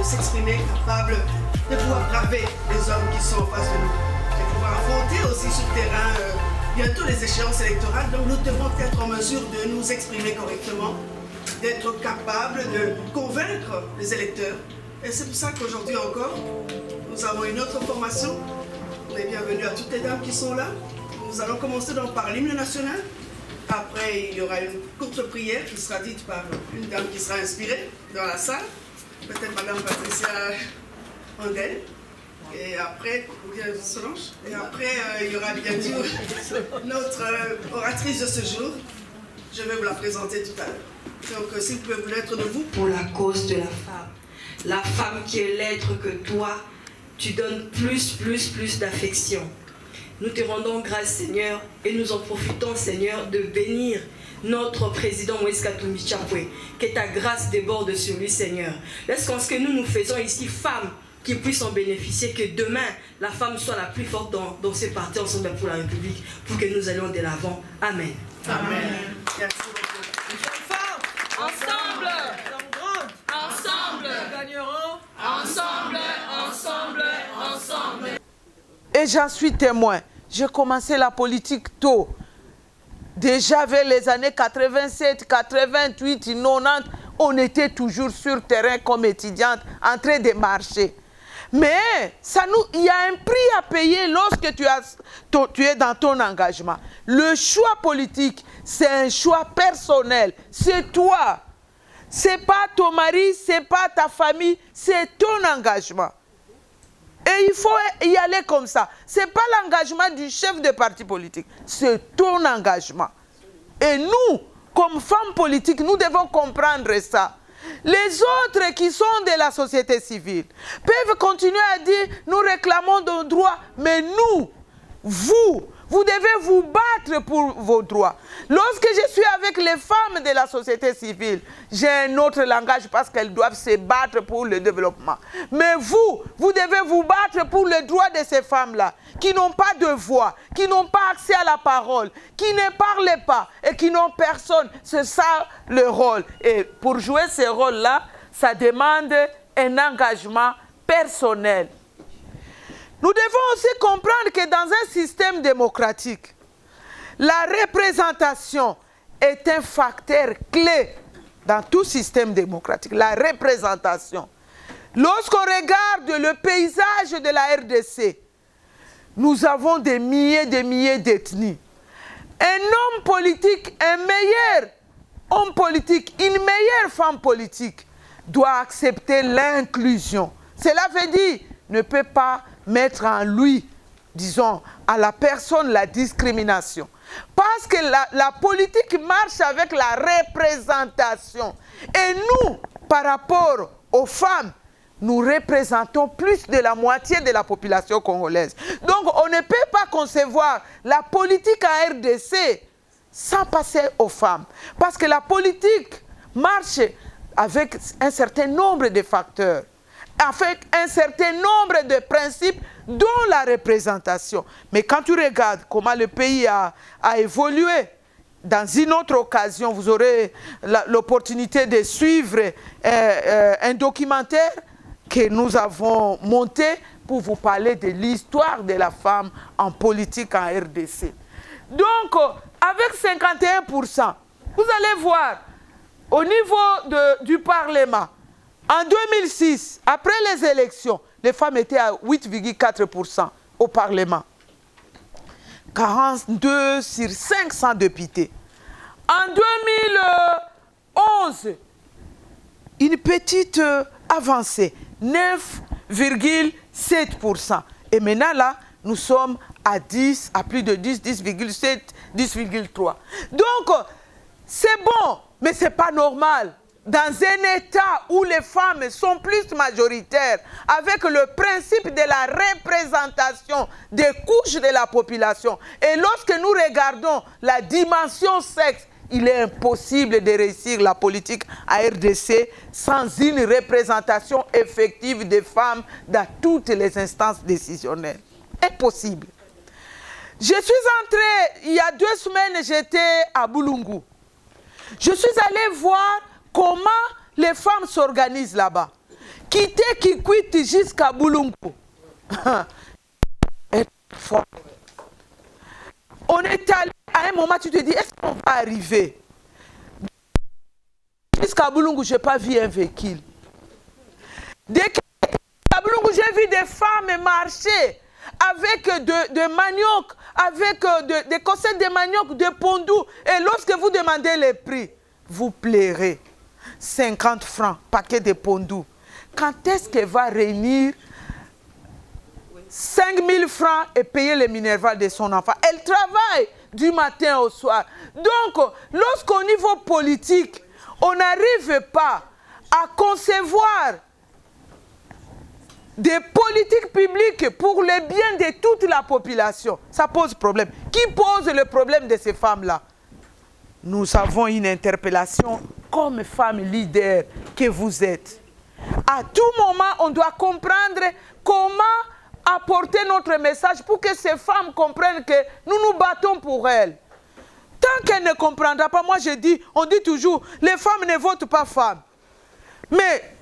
s'exprimer, capable de pouvoir braver les hommes qui sont en face de nous, de pouvoir affronter aussi sur le terrain bientôt les échéances électorales. Donc nous devons être en mesure de nous exprimer correctement, d'être capables de convaincre les électeurs. Et c'est pour ça qu'aujourd'hui encore, nous avons une autre formation. On est bienvenus à toutes les dames qui sont là. Nous allons commencer donc par l'hymne national. Après, il y aura une courte prière qui sera dite par une dame qui sera inspirée dans la salle. Peut-être Madame Patricia Andel. Et après, Solange. Et après, il y aura bien sûr notre oratrice de ce jour. Je vais vous la présenter tout à l'heure. Donc, si vous pouvez vous mettre debout. Pour la cause de la femme qui est l'être que toi, tu donnes plus d'affection. Nous te rendons grâce, Seigneur, et nous en profitons, Seigneur, de bénir notre président Moïse Katumbi Tshapwe. Que ta grâce déborde sur lui, Seigneur. Laisse qu'en ce que nous faisons ici, femmes qui puissent en bénéficier, que demain, la femme soit la plus forte dans ces partis ensemble pour la République, pour que nous allions de l'avant. Amen. Amen. Merci beaucoup. Ensemble, ensemble, nous gagnerons. Ensemble. Et j'en suis témoin. J'ai commencé la politique tôt. Déjà vers les années 87, 88, 90, on était toujours sur terrain comme étudiante en train de marcher. Mais il y a un prix à payer lorsque tu es dans ton engagement. Le choix politique, c'est un choix personnel. C'est toi. Ce n'est pas ton mari, ce n'est pas ta famille, c'est ton engagement. Et il faut y aller comme ça. Ce n'est pas l'engagement du chef de parti politique, c'est ton engagement. Et nous, comme femmes politiques, nous devons comprendre ça. Les autres qui sont de la société civile peuvent continuer à dire « nous réclamons nos droits », mais nous, vous devez vous battre pour vos droits. Lorsque je suis avec les femmes de la société civile, j'ai un autre langage parce qu'elles doivent se battre pour le développement. Mais vous devez vous battre pour le droit de ces femmes-là, qui n'ont pas de voix, qui n'ont pas accès à la parole, qui ne parlent pas et qui n'ont personne. C'est ça le rôle. Et pour jouer ce rôle-là, ça demande un engagement personnel. Nous devons aussi comprendre que dans un système démocratique, la représentation est un facteur clé dans tout système démocratique. La représentation. Lorsqu'on regarde le paysage de la RDC, nous avons des milliers d'ethnies. Un homme politique, un meilleur homme politique, une meilleure femme politique doit accepter l'inclusion. Cela veut dire ne peut pas mettre en lui, disons, à la personne la discrimination. Parce que la politique marche avec la représentation. Et nous, par rapport aux femmes, nous représentons plus de la moitié de la population congolaise. Donc, on ne peut pas concevoir la politique en RDC sans passer aux femmes. Parce que la politique marche avec un certain nombre de facteurs, avec un certain nombre de principes, dont la représentation. Mais quand tu regardes comment le pays a évolué, dans une autre occasion, vous aurez l'opportunité de suivre un documentaire que nous avons monté pour vous parler de l'histoire de la femme en politique en RDC. Donc, avec 51%, vous allez voir, au niveau du Parlement, en 2006, après les élections, les femmes étaient à 8,4% au Parlement. 42 sur 500 députés. En 2011, une petite avancée, 9,7%. Et maintenant, là, nous sommes à plus de 10, 10,7, 10,3. Donc, c'est bon, mais ce n'est pas normal. Dans un État où les femmes sont plus majoritaires, avec le principe de la représentation des couches de la population, et lorsque nous regardons la dimension sexe, il est impossible de réussir la politique à RDC sans une représentation effective des femmes dans toutes les instances décisionnelles. Impossible. Je suis entrée, il y a 2 semaines, j'étais à Boulungu. Je suis allée voir comment les femmes s'organisent là-bas. quitter Kikwit jusqu'à Boulungu. On est allé, à un moment, tu te dis, est-ce qu'on va arriver? Jusqu'à Boulungu, je n'ai pas vu un véhicule. Dès qu'à Boulungu, j'ai vu des femmes marcher avec de manioc, avec des conserves de manioc, de pondou. Et lorsque vous demandez les prix, vous plairez. 50 francs, paquet de pondou. Quand est-ce qu'elle va réunir 5 000 francs et payer les Minerval de son enfant? Elle travaille du matin au soir. Donc, lorsqu'au niveau politique, on n'arrive pas à concevoir des politiques publiques pour le bien de toute la population, ça pose problème. Qui pose le problème de ces femmes-là? Nous avons une interpellation comme femme leader que vous êtes. À tout moment, on doit comprendre comment apporter notre message pour que ces femmes comprennent que nous nous battons pour elles. Tant qu'elles ne comprendront pas, moi je dis, on dit toujours, les femmes ne votent pas femmes. Mais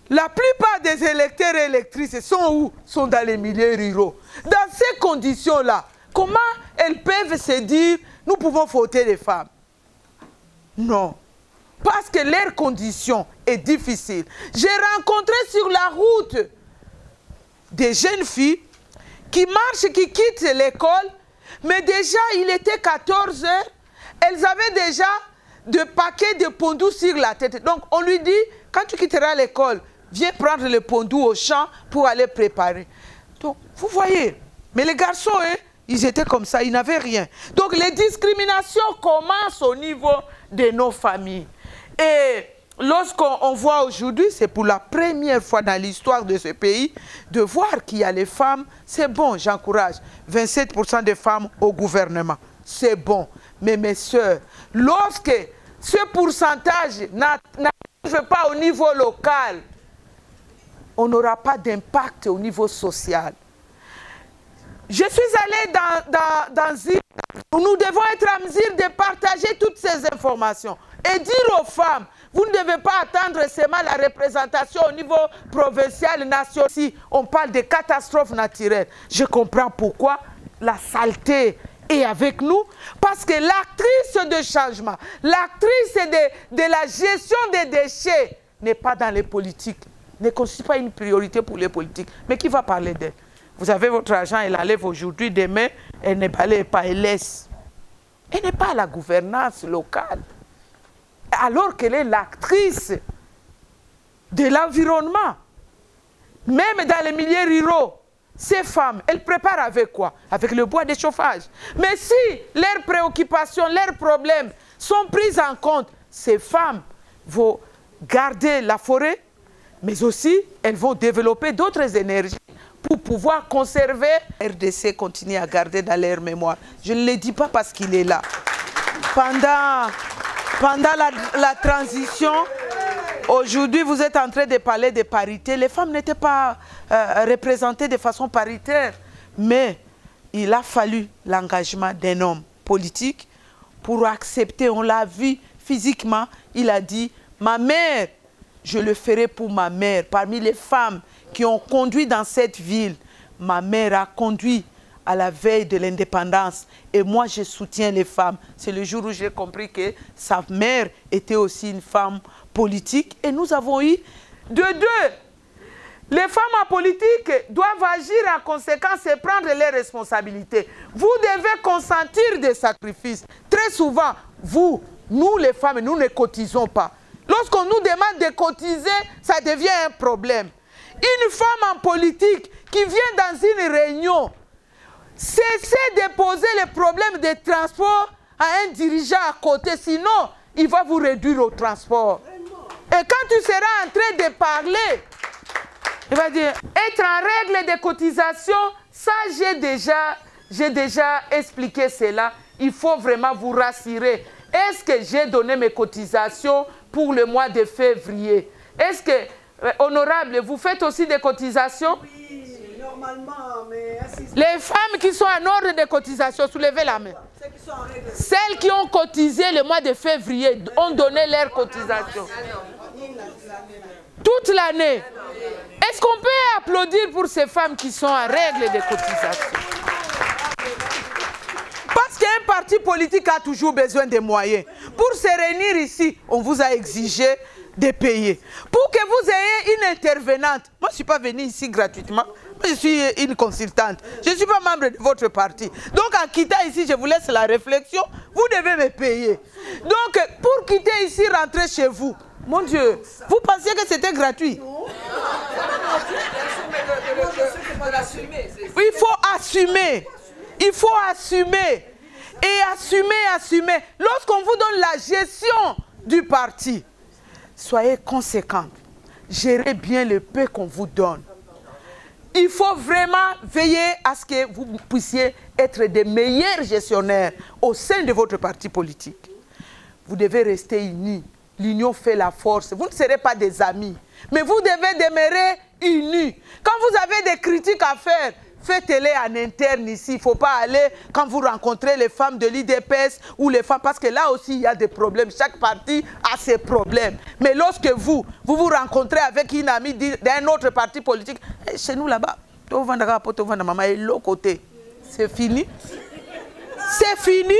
la plupart des électeurs et électrices sont où? Sont dans les milieux ruraux. Dans ces conditions-là, comment elles peuvent se dire, nous pouvons voter les femmes? Non. Parce que leur condition est difficile. J'ai rencontré sur la route des jeunes filles qui marchent, qui quittent l'école, mais déjà il était 14 heures, elles avaient déjà des paquets de pondou sur la tête. Donc on lui dit, quand tu quitteras l'école, viens prendre le pondou au champ pour aller préparer. Donc vous voyez, mais les garçons, hein, ils étaient comme ça, ils n'avaient rien. Donc les discriminations commencent au niveau de nos familles. Et lorsqu'on voit aujourd'hui, c'est pour la première fois dans l'histoire de ce pays, de voir qu'il y a les femmes, c'est bon, j'encourage. 27% des femmes au gouvernement, c'est bon. Mais mes soeurs, lorsque ce pourcentage n'arrive pas au niveau local, on n'aura pas d'impact au niveau social. Je suis allée dans une... Nous devons être en mesure de partager toutes ces informations et dire aux femmes, vous ne devez pas attendre seulement la représentation au niveau provincial, national. Si on parle de catastrophes naturelles, je comprends pourquoi la saleté est avec nous, parce que l'actrice de changement, l'actrice de la gestion des déchets n'est pas dans les politiques, ne constitue pas une priorité pour les politiques. Mais qui va parler d'elle? Vous avez votre argent, elle enlève aujourd'hui, demain, elle ne balaye pas, elle laisse. Elle n'est pas à la gouvernance locale. Alors qu'elle est l'actrice de l'environnement. Même dans les milieux ruraux, ces femmes, elles préparent avec quoi? Avec le bois de chauffage. Mais si leurs préoccupations, leurs problèmes sont pris en compte, ces femmes vont garder la forêt, mais aussi elles vont développer d'autres énergies pour pouvoir conserver. RDC continue à garder dans leur mémoire. Je ne le dis pas parce qu'il est là. Pendant la transition, aujourd'hui, vous êtes en train de parler de parité. Les femmes n'étaient pas représentées de façon paritaire. Mais il a fallu l'engagement d'un homme politique pour accepter. On l'a vu physiquement. Il a dit, ma mère, je le ferai pour ma mère. Parmi les femmes qui ont conduit dans cette ville, ma mère a conduit à la veille de l'indépendance. Et moi, je soutiens les femmes. C'est le jour où j'ai compris que sa mère était aussi une femme politique. Et nous avons eu de deux. Les femmes en politique doivent agir en conséquence et prendre leurs responsabilités. Vous devez consentir des sacrifices. Très souvent, nous les femmes, nous ne cotisons pas. Lorsqu'on nous demande de cotiser, ça devient un problème. Une femme en politique qui vient dans une réunion, cessez de poser les problèmes de transport à un dirigeant à côté, sinon il va vous réduire au transport. Et quand tu seras en train de parler, il va dire, être en règle de cotisation, ça j'ai déjà expliqué cela. Il faut vraiment vous rassurer. Est-ce que j'ai donné mes cotisations pour le mois de février? Est-ce que, honorable, vous faites aussi des cotisations? Oui, normalement, mais... Les femmes qui sont en ordre de cotisation, soulevez la main. Celles qui ont cotisé le mois de février ont donné leur cotisation. Toute l'année. Est-ce qu'on peut applaudir pour ces femmes qui sont en règle de cotisation? Parce qu'un parti politique a toujours besoin de moyens. Pour se réunir ici, on vous a exigé de payer. Pour que vous ayez une intervenante, moi je ne suis pas venue ici gratuitement, je suis une consultante, je ne suis pas membre de votre parti. Donc en quittant ici, je vous laisse la réflexion, vous devez me payer. Donc pour quitter ici, rentrer chez vous, mon Dieu, vous pensiez que c'était gratuit? Il faut assumer. Il faut assumer. Et assumer. Lorsqu'on vous donne la gestion du parti, soyez conséquents. Gérez bien le peu qu'on vous donne. Il faut vraiment veiller à ce que vous puissiez être des meilleurs gestionnaires au sein de votre parti politique. Vous devez rester unis. L'union fait la force. Vous ne serez pas des amis, mais vous devez demeurer unis. Quand vous avez des critiques à faire, faites-les en interne ici. Il ne faut pas aller quand vous rencontrez les femmes de l'IDPS ou les femmes, parce que là aussi il y a des problèmes. Chaque parti a ses problèmes. Mais lorsque vous vous rencontrez avec une amie d'un autre parti politique, chez nous là-bas, c'est fini. C'est fini.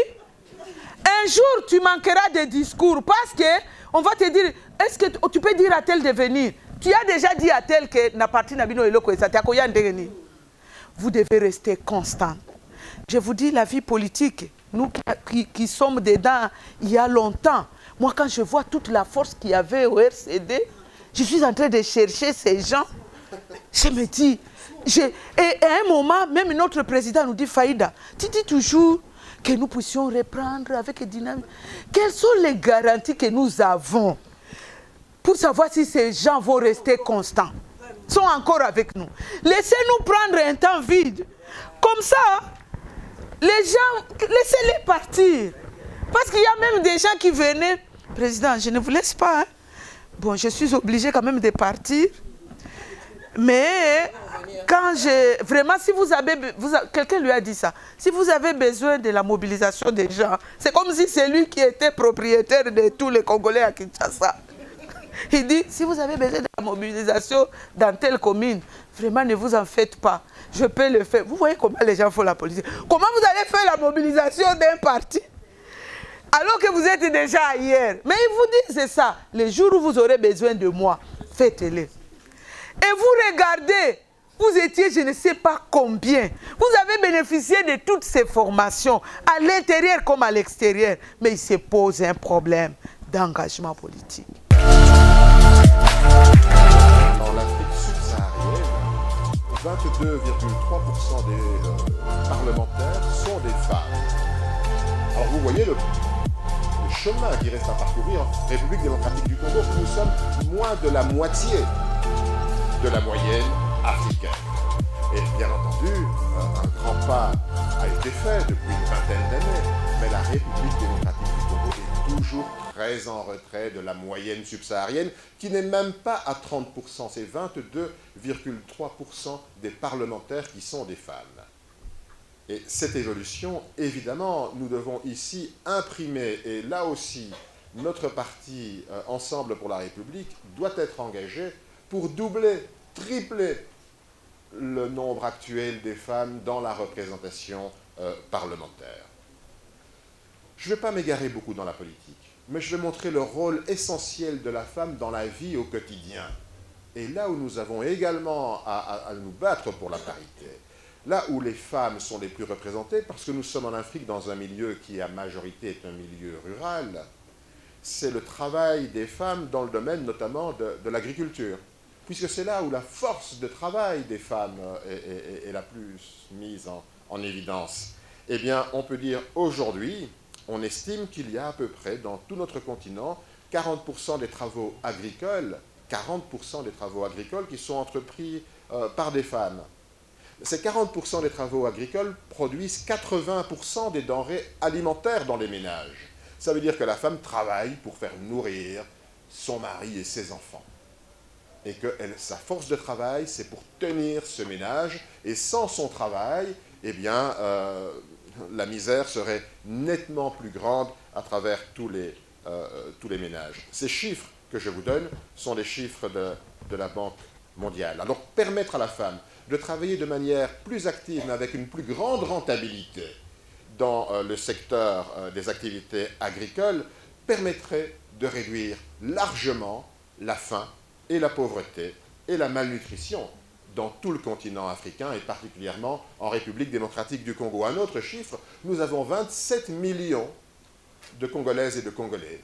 Un jour, tu manqueras de discours parce qu'on va te dire, est-ce que tu peux dire à tel de venir? Tu as déjà dit à tel que na parti nabino eloko esati. Vous devez rester constant. Je vous dis, la vie politique, nous qui sommes dedans il y a longtemps, moi quand je vois toute la force qu'il y avait au RCD, je suis en train de chercher ces gens. Je me dis, et à un moment, même notre président nous dit, Faïda, tu dis toujours que nous puissions reprendre avec dynamique. Quelles sont les garanties que nous avons pour savoir si ces gens vont rester constants, sont encore avec nous? Laissez-nous prendre un temps vide. Comme ça, les gens, laissez-les partir. Parce qu'il y a même des gens qui venaient. Président, je ne vous laisse pas. Hein. Bon, je suis obligé quand même de partir. Mais quand vraiment, si vous avez... quelqu'un lui a dit ça. Si vous avez besoin de la mobilisation des gens, c'est comme si c'est lui qui était propriétaire de tous les Congolais à Kinshasa. Il dit, si vous avez besoin de la mobilisation dans telle commune, vraiment ne vous en faites pas. Je peux le faire. Vous voyez comment les gens font la politique. Comment vous allez faire la mobilisation d'un parti alors que vous êtes déjà ailleurs? Mais il vous dit, c'est ça. Les jours où vous aurez besoin de moi, faites-les. Et vous regardez, vous étiez je ne sais pas combien. Vous avez bénéficié de toutes ces formations, à l'intérieur comme à l'extérieur. Mais il se pose un problème d'engagement politique. Dans l'Afrique subsaharienne, 22,3% des parlementaires sont des femmes. Alors vous voyez le chemin qui reste à parcourir en République démocratique du Congo. Nous sommes moins de la moitié de la moyenne africaine. Et bien entendu, un grand pas a été fait depuis une vingtaine d'années, mais la République démocratique du Congo est toujours très en retrait de la moyenne subsaharienne, qui n'est même pas à 30%, c'est 22,3% des parlementaires qui sont des femmes. Et cette évolution, évidemment, nous devons ici imprimer, et là aussi, notre parti Ensemble pour la République doit être engagé pour doubler, tripler le nombre actuel des femmes dans la représentation parlementaire. Je ne vais pas m'égarer beaucoup dans la politique, mais je vais montrer le rôle essentiel de la femme dans la vie au quotidien. Et là où nous avons également à nous battre pour la parité, là où les femmes sont les plus représentées, parce que nous sommes en Afrique dans un milieu qui à majorité est un milieu rural, c'est le travail des femmes dans le domaine notamment de l'agriculture, puisque c'est là où la force de travail des femmes est la plus mise en évidence. Eh bien, on peut dire aujourd'hui, on estime qu'il y a à peu près dans tout notre continent 40% des travaux agricoles, qui sont entrepris par des femmes. Ces 40% des travaux agricoles produisent 80% des denrées alimentaires dans les ménages. Ça veut dire que la femme travaille pour faire nourrir son mari et ses enfants. Et que sa force de travail, c'est pour tenir ce ménage. Et sans son travail, eh bien, la misère serait nettement plus grande à travers tous les ménages. Ces chiffres que je vous donne sont les chiffres de la Banque mondiale. Alors, permettre à la femme de travailler de manière plus active, mais avec une plus grande rentabilité dans le secteur des activités agricoles, permettrait de réduire largement la faim et la pauvreté et la malnutrition dans tout le continent africain et particulièrement en République démocratique du Congo. Un autre chiffre, nous avons 27 millions de Congolaises et de Congolais,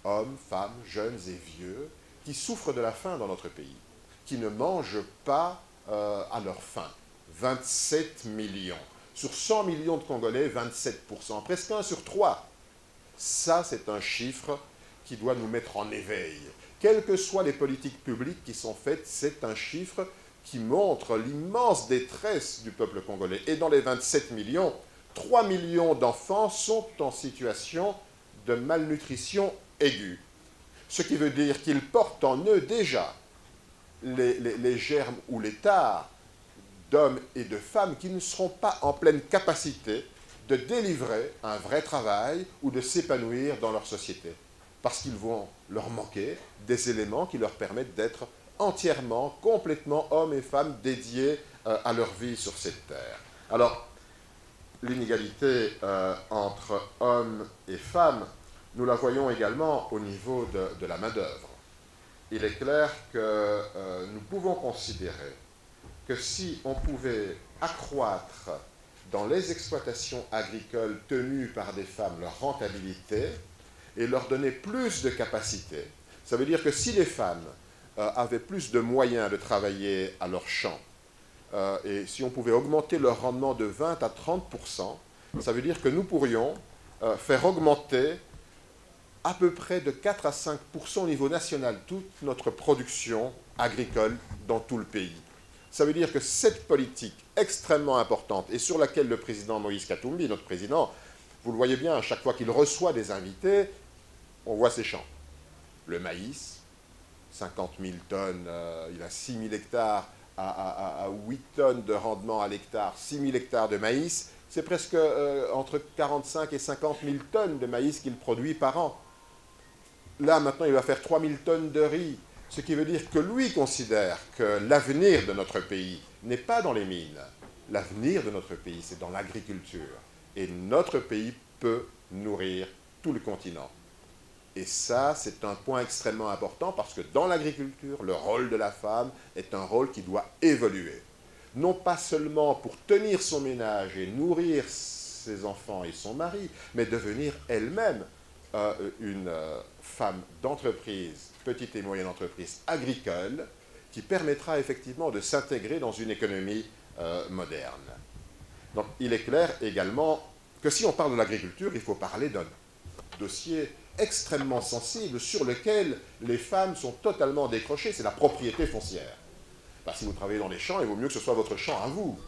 hommes, femmes, jeunes et vieux, qui souffrent de la faim dans notre pays, qui ne mangent pas à leur faim. 27 millions. Sur 100 millions de Congolais, 27%, presque 1 sur 3. Ça, c'est un chiffre qui doit nous mettre en éveil. Quelles que soient les politiques publiques qui sont faites, c'est un chiffre qui montre l'immense détresse du peuple congolais. Et dans les 27 millions, 3 millions d'enfants sont en situation de malnutrition aiguë. Ce qui veut dire qu'ils portent en eux déjà les germes ou les tares d'hommes et de femmes qui ne seront pas en pleine capacité de délivrer un vrai travail ou de s'épanouir dans leur société. Parce qu'ils vont leur manquer des éléments qui leur permettent d'être entièrement, complètement hommes et femmes dédiés à leur vie sur cette terre. Alors, l'inégalité entre hommes et femmes, nous la voyons également au niveau de la main-d'œuvre. Il est clair que nous pouvons considérer que si on pouvait accroître dans les exploitations agricoles tenues par des femmes leur rentabilité et leur donner plus de capacité, ça veut dire que si les femmes avaient plus de moyens de travailler à leur champ, et si on pouvait augmenter leur rendement de 20 à 30%, ça veut dire que nous pourrions faire augmenter à peu près de 4 à 5% au niveau national toute notre production agricole dans tout le pays. Ça veut dire que cette politique extrêmement importante et sur laquelle le président Moïse Katumbi, notre président, vous le voyez bien, à chaque fois qu'il reçoit des invités, on voit ses champs. Le maïs, 50 000 tonnes, il a 6 000 hectares à 8 tonnes de rendement à l'hectare, 6 000 hectares de maïs, c'est presque entre 45 et 50 000 tonnes de maïs qu'il produit par an. Là, maintenant, il va faire 3 000 tonnes de riz, ce qui veut dire que lui considère que l'avenir de notre pays n'est pas dans les mines. L'avenir de notre pays, c'est dans l'agriculture. Et notre pays peut nourrir tout le continent. Et ça, c'est un point extrêmement important parce que dans l'agriculture, le rôle de la femme est un rôle qui doit évoluer. Non pas seulement pour tenir son ménage et nourrir ses enfants et son mari, mais devenir elle-même une femme d'entreprise, petite et moyenne entreprise agricole, qui permettra effectivement de s'intégrer dans une économie moderne. Donc il est clair également que si on parle de l'agriculture, il faut parler d'un dossier extrêmement sensible sur lequel les femmes sont totalement décrochées, c'est la propriété foncière. Si vous travaillez dans les champs, il vaut mieux que ce soit votre champ à vous.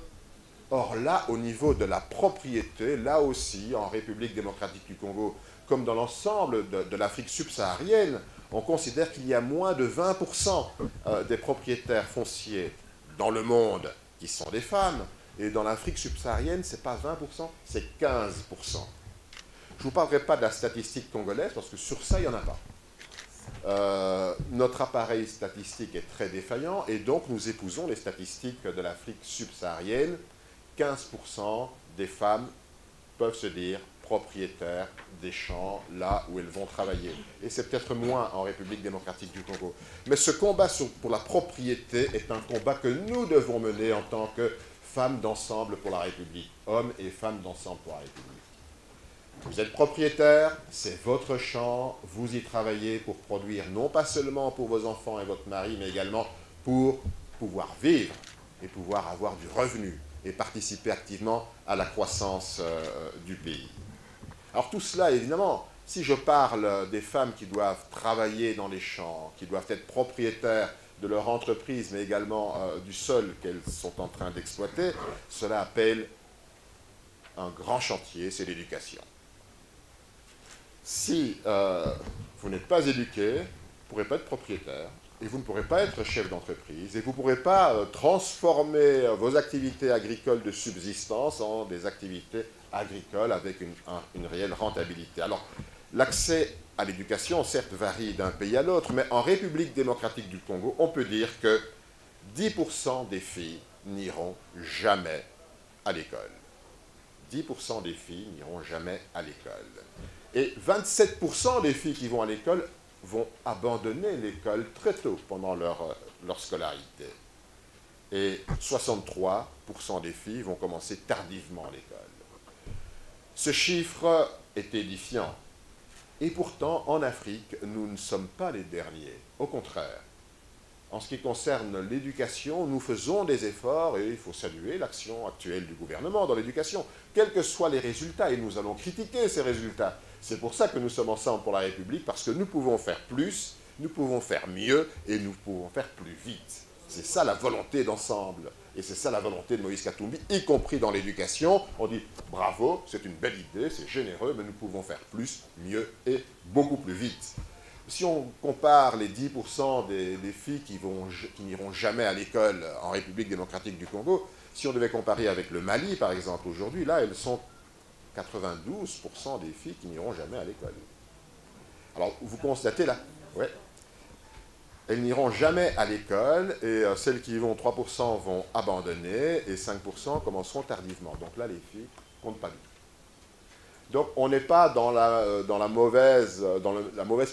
Or là, au niveau de la propriété, là aussi, en République démocratique du Congo, comme dans l'ensemble de l'Afrique subsaharienne, on considère qu'il y a moins de 20% des propriétaires fonciers dans le monde qui sont des femmes. Et dans l'Afrique subsaharienne, ce n'est pas 20%, c'est 15%. Je ne vous parlerai pas de la statistique congolaise, parce que sur ça, il n'y en a pas. Notre appareil statistique est très défaillant, et donc nous épousons les statistiques de l'Afrique subsaharienne. 15% des femmes peuvent se dire propriétaires des champs là où elles vont travailler. Et c'est peut-être moins en République démocratique du Congo. Mais ce combat pour la propriété est un combat que nous devons mener en tant que femmes d'ensemble pour la République, hommes et femmes d'ensemble pour la République. Vous êtes propriétaire, c'est votre champ, vous y travaillez pour produire non pas seulement pour vos enfants et votre mari, mais également pour pouvoir vivre et pouvoir avoir du revenu et participer activement à la croissance du pays. Alors tout cela, évidemment, si je parle des femmes qui doivent travailler dans les champs, qui doivent être propriétaires de leur entreprise, mais également du sol qu'elles sont en train d'exploiter, cela appelle un grand chantier, c'est l'éducation. Si vous n'êtes pas éduqué, vous ne pourrez pas être propriétaire, et vous ne pourrez pas être chef d'entreprise, et vous ne pourrez pas transformer vos activités agricoles de subsistance en des activités agricoles avec une réelle rentabilité. Alors, L'accès à l'éducation, certes, varie d'un pays à l'autre, mais en République démocratique du Congo, on peut dire que 10% des filles n'iront jamais à l'école. 10% des filles n'iront jamais à l'école. Et 27% des filles qui vont à l'école vont abandonner l'école très tôt pendant leur scolarité. Et 63% des filles vont commencer tardivement l'école. Ce chiffre est édifiant. Et pourtant, en Afrique, nous ne sommes pas les derniers. Au contraire, en ce qui concerne l'éducation, nous faisons des efforts et il faut saluer l'action actuelle du gouvernement dans l'éducation, quels que soient les résultats, et nous allons critiquer ces résultats. C'est pour ça que nous sommes ensemble pour la République, parce que nous pouvons faire plus, nous pouvons faire mieux et nous pouvons faire plus vite. C'est ça la volonté d'ensemble. Et c'est ça la volonté de Moïse Katumbi, y compris dans l'éducation. On dit bravo, c'est une belle idée, c'est généreux, mais nous pouvons faire plus, mieux et beaucoup plus vite. Si on compare les 10% des filles qui n'iront jamais à l'école en République démocratique du Congo, si on devait comparer avec le Mali, par exemple, aujourd'hui, là, elles sont 92% des filles qui n'iront jamais à l'école. Alors, vous constatez là, ouais, elles n'iront jamais à l'école, et celles qui y vont, 3% vont abandonner, et 5% commenceront tardivement. Donc là, les filles ne comptent pas du tout. Donc on n'est pas dans la mauvaise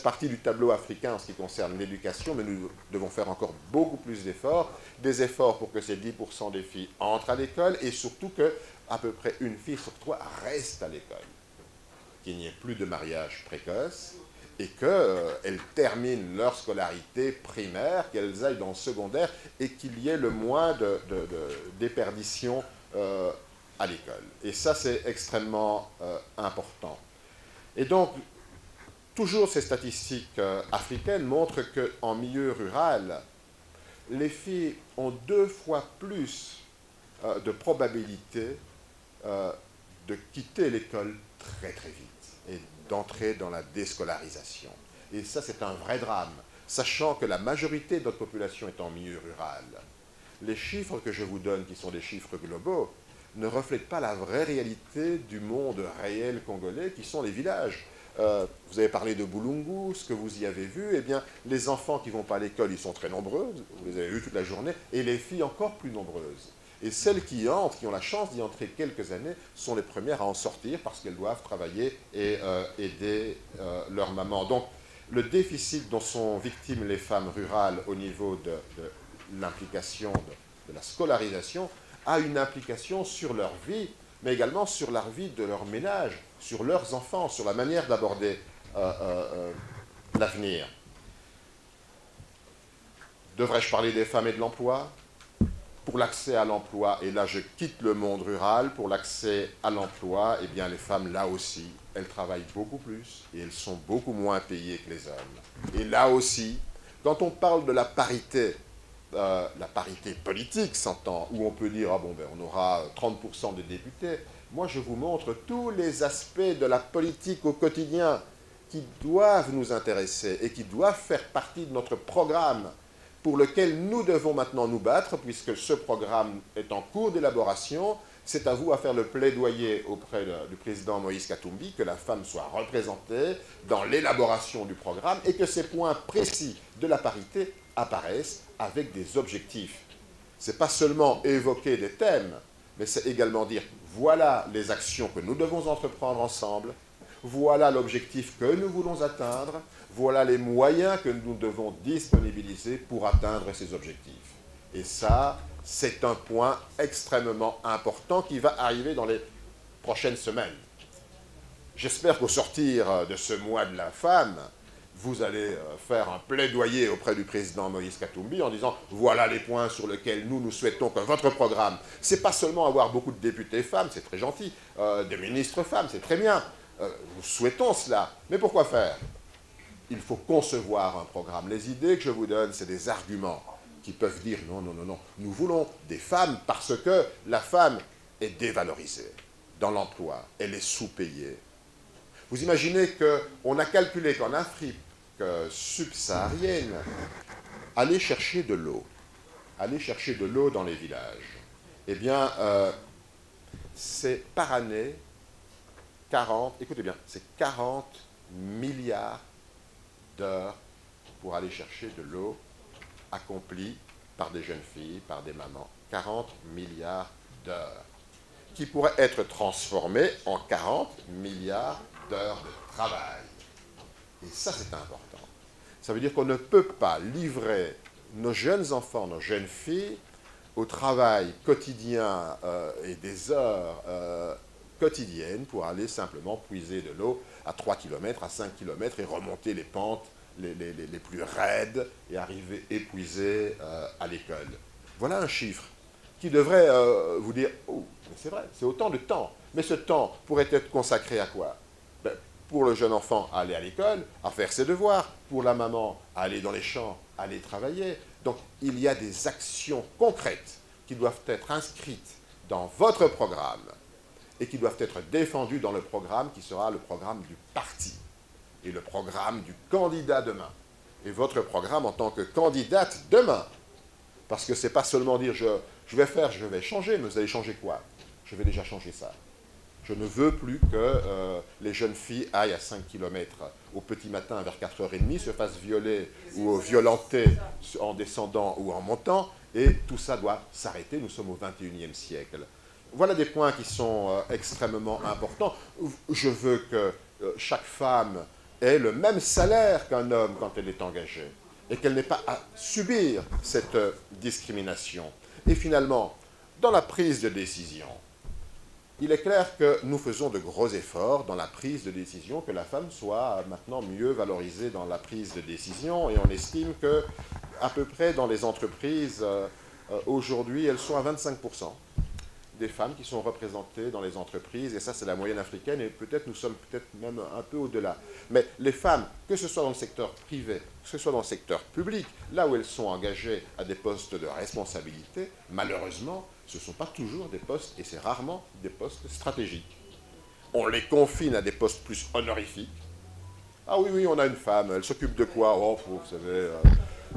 partie du tableau africain en ce qui concerne l'éducation, mais nous devons faire encore beaucoup plus d'efforts, des efforts pour que ces 10% des filles entrent à l'école, et surtout qu'à peu près une fille sur 3 reste à l'école, qu'il n'y ait plus de mariage précoce, et qu'elles terminent leur scolarité primaire, qu'elles aillent dans le secondaire, et qu'il y ait le moins de déperdition à l'école. Et ça, c'est extrêmement important. Et donc, toujours ces statistiques africaines montrent qu'en milieu rural, les filles ont 2 fois plus de probabilité de quitter l'école très très vite et d'entrer dans la déscolarisation. Et ça, c'est un vrai drame, sachant que la majorité de notre population est en milieu rural. Les chiffres que je vous donne, qui sont des chiffres globaux, ne reflètent pas la vraie réalité du monde réel congolais, qui sont les villages. Vous avez parlé de Boulungu, ce que vous y avez vu, eh bien, les enfants qui ne vont pas à l'école, ils sont très nombreux, vous les avez vus toute la journée, et les filles encore plus nombreuses. Et celles qui entrent, qui ont la chance d'y entrer quelques années, sont les premières à en sortir parce qu'elles doivent travailler et aider leur maman. Donc, le déficit dont sont victimes les femmes rurales au niveau de l'implication de la scolarisation a une implication sur leur vie, mais également sur la vie de leur ménage, sur leurs enfants, sur la manière d'aborder l'avenir. Devrais-je parler des femmes et de l'emploi ? Pour l'accès à l'emploi, et là je quitte le monde rural, pour l'accès à l'emploi, eh bien les femmes, là aussi, elles travaillent beaucoup plus et elles sont beaucoup moins payées que les hommes. Et là aussi, quand on parle de la parité politique, s'entend, où on peut dire, ah bon, ben, on aura 30% de députés, moi je vous montre tous les aspects de la politique au quotidien qui doivent nous intéresser et qui doivent faire partie de notre programme, pour lequel nous devons maintenant nous battre, puisque ce programme est en cours d'élaboration. C'est à vous à faire le plaidoyer auprès du président Moïse Katumbi, que la femme soit représentée dans l'élaboration du programme et que ces points précis de la parité apparaissent avec des objectifs. Ce n'est pas seulement évoquer des thèmes, mais c'est également dire, voilà les actions que nous devons entreprendre ensemble, voilà l'objectif que nous voulons atteindre, voilà les moyens que nous devons disponibiliser pour atteindre ces objectifs. Et ça, c'est un point extrêmement important qui va arriver dans les prochaines semaines. J'espère qu'au sortir de ce mois de la femme, vous allez faire un plaidoyer auprès du président Moïse Katumbi en disant « Voilà les points sur lesquels nous souhaitons que votre programme... » C'est pas seulement avoir beaucoup de députés femmes, c'est très gentil, des ministres femmes, c'est très bien. Nous souhaitons cela, mais pourquoi faire? Il faut concevoir un programme. Les idées que je vous donne, c'est des arguments qui peuvent dire non, non, non, non. Nous voulons des femmes parce que la femme est dévalorisée dans l'emploi, elle est sous-payée. Vous imaginez qu'on a calculé qu'en Afrique subsaharienne, aller chercher de l'eau dans les villages, eh bien, c'est par année 40, écoutez bien, c'est 40 milliards d'heures pour aller chercher de l'eau accomplie par des jeunes filles, par des mamans. 40 milliards d'heures qui pourraient être transformées en 40 milliards d'heures de travail. Et ça, c'est important. Ça veut dire qu'on ne peut pas livrer nos jeunes enfants, nos jeunes filles, au travail quotidien et des heures quotidiennes pour aller simplement puiser de l'eau à 3 km, à 5 km et remonter les pentes les plus raides et arriver épuisé à l'école. Voilà un chiffre qui devrait vous dire « Oh, c'est vrai, c'est autant de temps. » Mais ce temps pourrait être consacré à quoi? Pour le jeune enfant, à aller à l'école, à faire ses devoirs. Pour la maman, à aller dans les champs, à aller travailler. Donc, il y a des actions concrètes qui doivent être inscrites dans votre programme et qui doivent être défendues dans le programme qui sera le programme du parti et le programme du candidat demain. Et votre programme en tant que candidate demain. Parce que ce n'est pas seulement dire je vais faire, je vais changer, mais vous allez changer quoi? Je vais déjà changer ça. Je ne veux plus que les jeunes filles aillent à 5 km au petit matin vers 4h30, se fassent violer ou violenter en descendant ou en montant, et tout ça doit s'arrêter. Nous sommes au XXIe siècle. Voilà des points qui sont extrêmement importants. Je veux que chaque femme ait le même salaire qu'un homme quand elle est engagée, et qu'elle n'ait pas à subir cette discrimination. Et finalement, dans la prise de décision, il est clair que nous faisons de gros efforts dans la prise de décision, que la femme soit maintenant mieux valorisée dans la prise de décision, et on estime que, à peu près dans les entreprises, aujourd'hui, elles sont à 25% des femmes qui sont représentées dans les entreprises, et ça c'est la moyenne africaine, et peut-être nous sommes peut-être même un peu au-delà. Mais les femmes, que ce soit dans le secteur privé, que ce soit dans le secteur public, là où elles sont engagées à des postes de responsabilité, malheureusement, ce ne sont pas toujours des postes, et c'est rarement des postes stratégiques. On les confine à des postes plus honorifiques. Ah oui, oui, on a une femme, elle s'occupe de quoi? Oh, vous savez,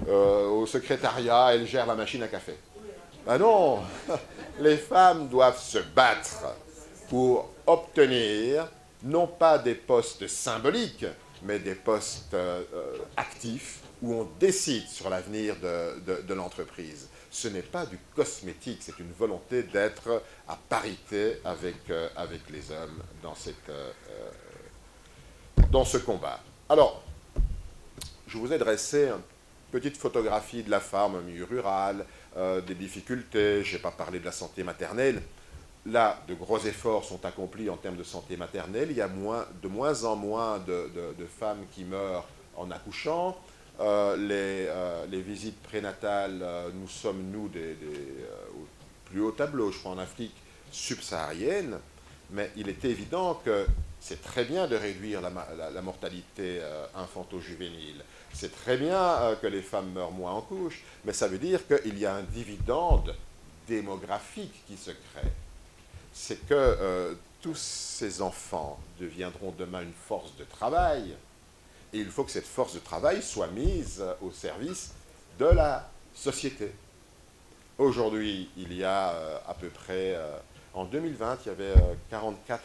au secrétariat, elle gère la machine à café. Ben non, les femmes doivent se battre pour obtenir, non pas des postes symboliques, mais des postes actifs, où on décide sur l'avenir de l'entreprise. Ce n'est pas du cosmétique, c'est une volonté d'être à parité avec les hommes dans ce combat. Alors, je vous ai dressé une petite photographie de la femme au milieu rural, des difficultés, je n'ai pas parlé de la santé maternelle. Là, de gros efforts sont accomplis en termes de santé maternelle. Il y a de moins en moins de femmes qui meurent en accouchant. Les visites prénatales, nous sommes, nous, au plus haut tableau, je crois, en Afrique subsaharienne, mais il est évident que c'est très bien de réduire la mortalité infanto-juvénile. C'est très bien que les femmes meurent moins en couche, mais ça veut dire qu'il y a un dividende démographique qui se crée. C'est que tous ces enfants deviendront demain une force de travail, et il faut que cette force de travail soit mise au service de la société. Aujourd'hui, il y a à peu près, en 2020, il y avait 44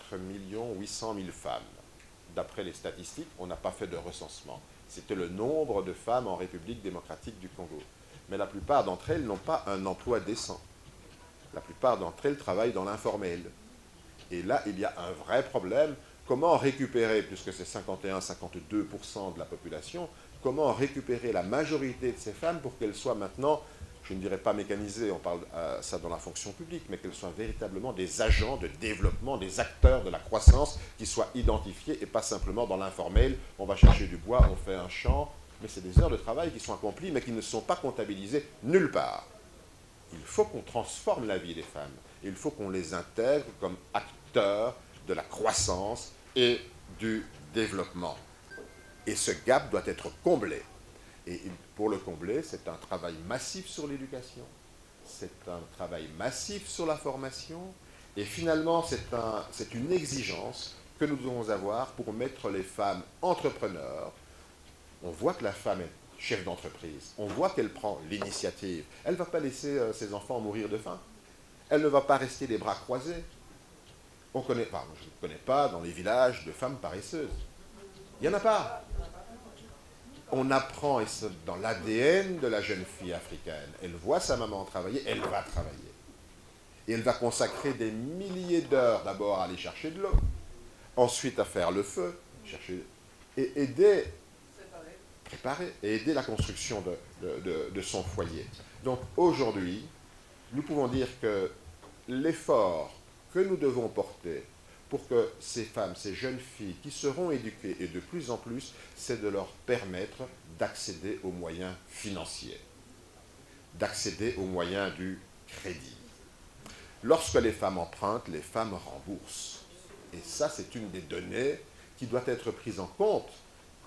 800 000 femmes. D'après les statistiques, on n'a pas fait de recensement. C'était le nombre de femmes en République démocratique du Congo. Mais la plupart d'entre elles n'ont pas un emploi décent. La plupart d'entre elles travaillent dans l'informel. Et là, il y a un vrai problème. Comment récupérer, puisque c'est 51-52% de la population, comment récupérer la majorité de ces femmes pour qu'elles soient maintenant, je ne dirais pas mécanisées, on parle ça dans la fonction publique, mais qu'elles soient véritablement des agents de développement, des acteurs de la croissance qui soient identifiés et pas simplement dans l'informel. On va chercher du bois, on fait un champ, mais c'est des heures de travail qui sont accomplies, mais qui ne sont pas comptabilisées nulle part. Il faut qu'on transforme la vie des femmes. Il faut qu'on les intègre comme acteurs de la croissance et du développement. Et ce gap doit être comblé. Et pour le combler, c'est un travail massif sur l'éducation, c'est un travail massif sur la formation, et finalement, c'est une exigence que nous devons avoir pour mettre les femmes entrepreneurs. On voit que la femme est chef d'entreprise, on voit qu'elle prend l'initiative. Elle ne va pas laisser ses enfants mourir de faim. Elle ne va pas rester les bras croisés. Je ne connais pas dans les villages de femmes paresseuses. Il n'y en a pas. On apprend, et c'est dans l'ADN de la jeune fille africaine. Elle voit sa maman travailler, elle va travailler. Et elle va consacrer des milliers d'heures d'abord à aller chercher de l'eau, ensuite à faire le feu, et aider, préparer, et aider la construction de son foyer. Donc aujourd'hui, nous pouvons dire que l'effort que nous devons porter pour que ces femmes, ces jeunes filles qui seront éduquées, et de plus en plus, c'est de leur permettre d'accéder aux moyens financiers, d'accéder aux moyens du crédit. Lorsque les femmes empruntent, les femmes remboursent. Et ça, c'est une des données qui doit être prise en compte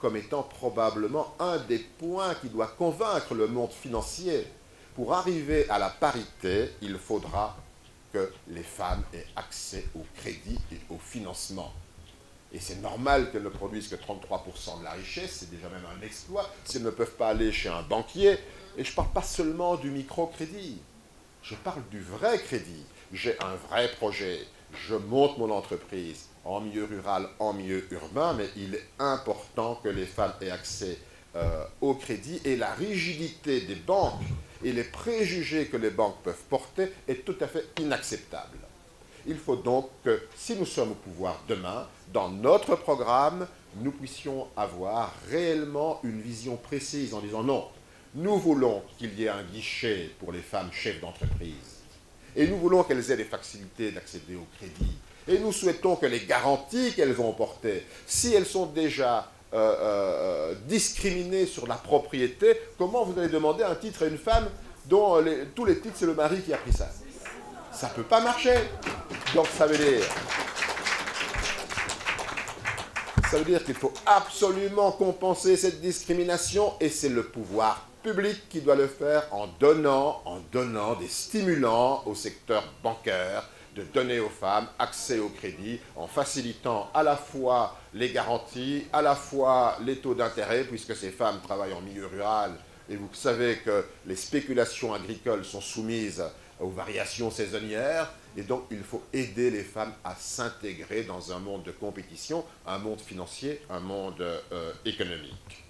comme étant probablement un des points qui doit convaincre le monde financier. Pour arriver à la parité, il faudra que les femmes aient accès au crédit et au financement. Et c'est normal qu'elles ne produisent que 33% de la richesse, c'est déjà même un exploit, si elles ne peuvent pas aller chez un banquier. Et je ne parle pas seulement du microcrédit, je parle du vrai crédit. J'ai un vrai projet, je monte mon entreprise en milieu rural, en milieu urbain, mais il est important que les femmes aient accès au crédit, et la rigidité des banques et les préjugés que les banques peuvent porter est tout à fait inacceptable. Il faut donc que, si nous sommes au pouvoir demain, dans notre programme, nous puissions avoir réellement une vision précise en disant non, nous voulons qu'il y ait un guichet pour les femmes chefs d'entreprise, et nous voulons qu'elles aient des facilités d'accéder au crédit, et nous souhaitons que les garanties qu'elles vont porter, si elles sont déjà discriminées sur la propriété, comment vous allez demander un titre à une femme dont tous les titres, c'est le mari qui a pris ça? Ça ne peut pas marcher. Donc ça veut dire qu'il faut absolument compenser cette discrimination, et c'est le pouvoir public qui doit le faire en donnant des stimulants au secteur bancaire, de donner aux femmes accès au crédit, en facilitant à la fois les garanties, à la fois les taux d'intérêt, puisque ces femmes travaillent en milieu rural, et vous savez que les spéculations agricoles sont soumises aux variations saisonnières, et donc il faut aider les femmes à s'intégrer dans un monde de compétition, un monde financier, un monde économique.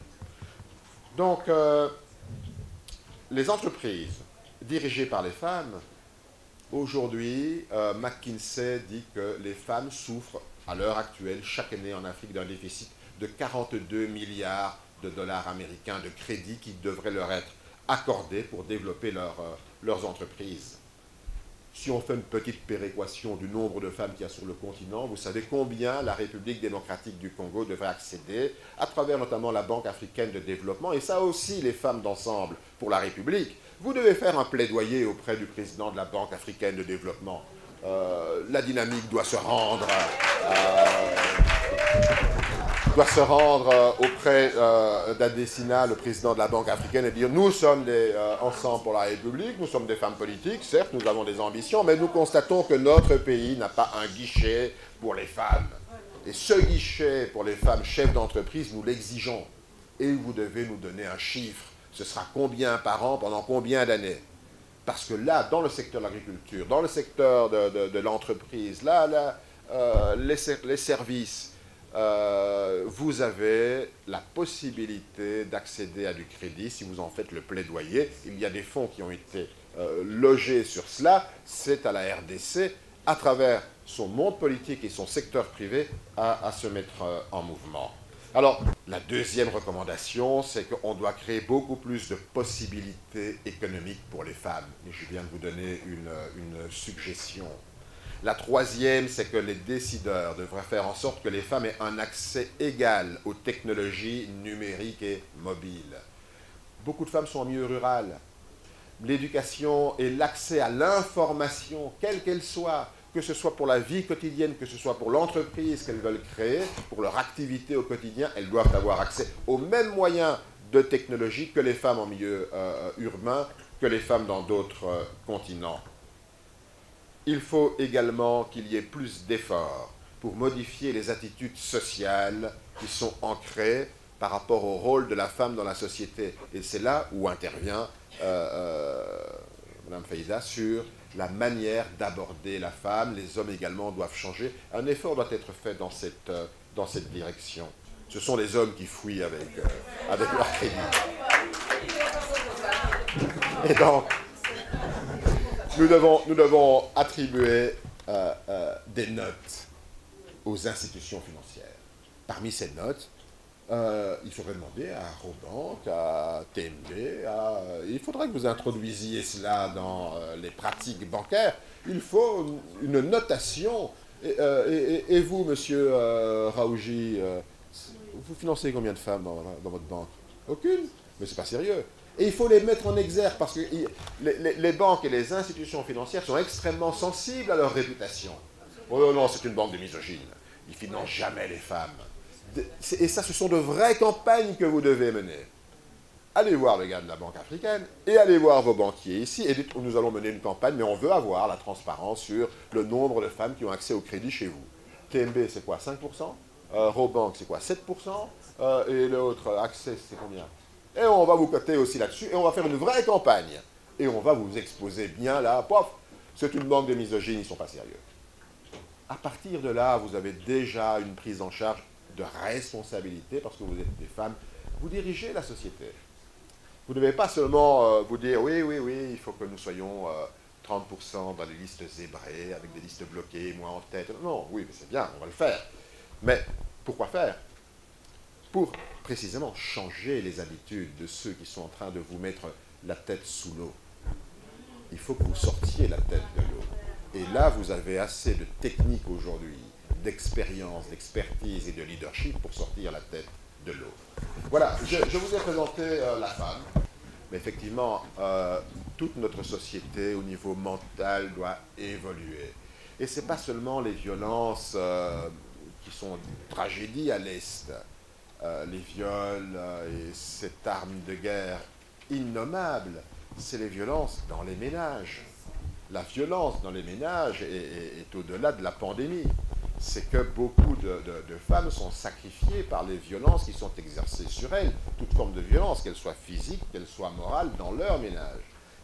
Donc, les entreprises dirigées par les femmes, aujourd'hui, McKinsey dit que les femmes souffrent à l'heure actuelle, chaque année en Afrique, d'un déficit de 42 milliards de dollars américains de crédit qui devraient leur être accordés pour développer leurs entreprises. Si on fait une petite péréquation du nombre de femmes qu'il y a sur le continent, vous savez combien la République démocratique du Congo devrait accéder, à travers notamment la Banque africaine de développement, et ça aussi, les femmes d'ensemble pour la République. Vous devez faire un plaidoyer auprès du président de la Banque africaine de développement. La dynamique doit se rendre auprès d'Adesina, le président de la Banque africaine, et dire nous sommes ensemble pour la République, nous sommes des femmes politiques, certes nous avons des ambitions, mais nous constatons que notre pays n'a pas un guichet pour les femmes. Et ce guichet pour les femmes chefs d'entreprise, nous l'exigeons. Et vous devez nous donner un chiffre. Ce sera combien par an, pendant combien d'années? Parce que là, dans le secteur de l'agriculture, dans le secteur de l'entreprise, les services, vous avez la possibilité d'accéder à du crédit si vous en faites le plaidoyer. Il y a des fonds qui ont été logés sur cela. C'est à la RDC, à travers son monde politique et son secteur privé, à se mettre en mouvement. Alors, la deuxième recommandation, c'est qu'on doit créer beaucoup plus de possibilités économiques pour les femmes. Et je viens de vous donner une suggestion. La troisième, c'est que les décideurs devraient faire en sorte que les femmes aient un accès égal aux technologies numériques et mobiles. Beaucoup de femmes sont en milieu rural. L'éducation et l'accès à l'information, quelle qu'elle soit, que ce soit pour la vie quotidienne, que ce soit pour l'entreprise qu'elles veulent créer, pour leur activité au quotidien, elles doivent avoir accès aux mêmes moyens de technologie que les femmes en milieu urbain, que les femmes dans d'autres continents. Il faut également qu'il y ait plus d'efforts pour modifier les attitudes sociales qui sont ancrées par rapport au rôle de la femme dans la société. Et c'est là où intervient Mme Faiza sur la manière d'aborder la femme. Les hommes également doivent changer. Un effort doit être fait dans cette direction. Ce sont les hommes qui fouillent avec leur crédit. Et donc, nous devons attribuer des notes aux institutions financières. Parmi ces notes, il faudrait demander à Robank, à TMB, il faudrait que vous introduisiez cela dans les pratiques bancaires. Il faut une notation. Et vous, monsieur Raouji, vous financez combien de femmes dans votre banque? Aucune. Mais c'est pas sérieux. Et il faut les mettre en exergue parce que les banques et les institutions financières sont extrêmement sensibles à leur réputation. Oh non, c'est une banque de misogynes. Ils ne financent jamais les femmes. Et ça, ce sont de vraies campagnes que vous devez mener. Allez voir les gars de la Banque africaine et allez voir vos banquiers ici. Et dites, nous allons mener une campagne, mais on veut avoir la transparence sur le nombre de femmes qui ont accès au crédit chez vous. TMB, c'est quoi, 5%? Robank, c'est quoi, 7%? Et l'autre, Access, c'est combien? Et on va vous coter aussi là-dessus, et on va faire une vraie campagne. Et on va vous exposer bien là, pof, c'est une banque de misogynes, ils ne sont pas sérieux. À partir de là, vous avez déjà une prise en charge de responsabilité, parce que vous êtes des femmes, vous dirigez la société. Vous ne devez pas seulement vous dire, oui, il faut que nous soyons 30% dans les listes zébrées, avec des listes bloquées, moi en tête. Non, oui, c'est bien, on va le faire. Mais pourquoi faire? Pour précisément changer les habitudes de ceux qui sont en train de vous mettre la tête sous l'eau. Il faut que vous sortiez la tête de l'eau. Et là, vous avez assez de technique aujourd'hui, d'expérience, d'expertise et de leadership pour sortir la tête de l'eau. Voilà, je vous ai présenté la femme, mais effectivement, toute notre société au niveau mental doit évoluer. Et ce n'est pas seulement les violences qui sont une tragédie à l'Est, les viols et cette arme de guerre innommable, c'est les violences dans les ménages. La violence dans les ménages est au-delà de la pandémie. C'est que beaucoup de femmes sont sacrifiées par les violences qui sont exercées sur elles, toute forme de violence, qu'elle soit physique, qu'elle soit morale, dans leur ménage.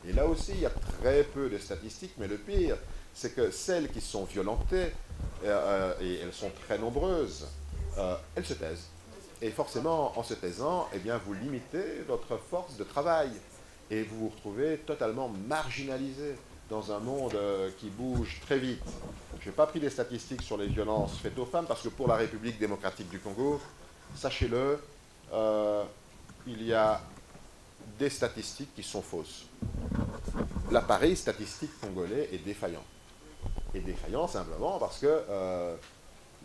Et là aussi, il y a très peu de statistiques, mais le pire, c'est que celles qui sont violentées, et elles sont très nombreuses, elles se taisent. Et forcément, en se taisant, eh bien, vous limitez votre force de travail. Et vous vous retrouvez totalement marginalisé dans un monde qui bouge très vite. Je n'ai pas pris des statistiques sur les violences faites aux femmes, parce que pour la République démocratique du Congo, sachez-le, il y a des statistiques qui sont fausses. L'appareil statistique congolais est défaillant. Et défaillant simplement parce que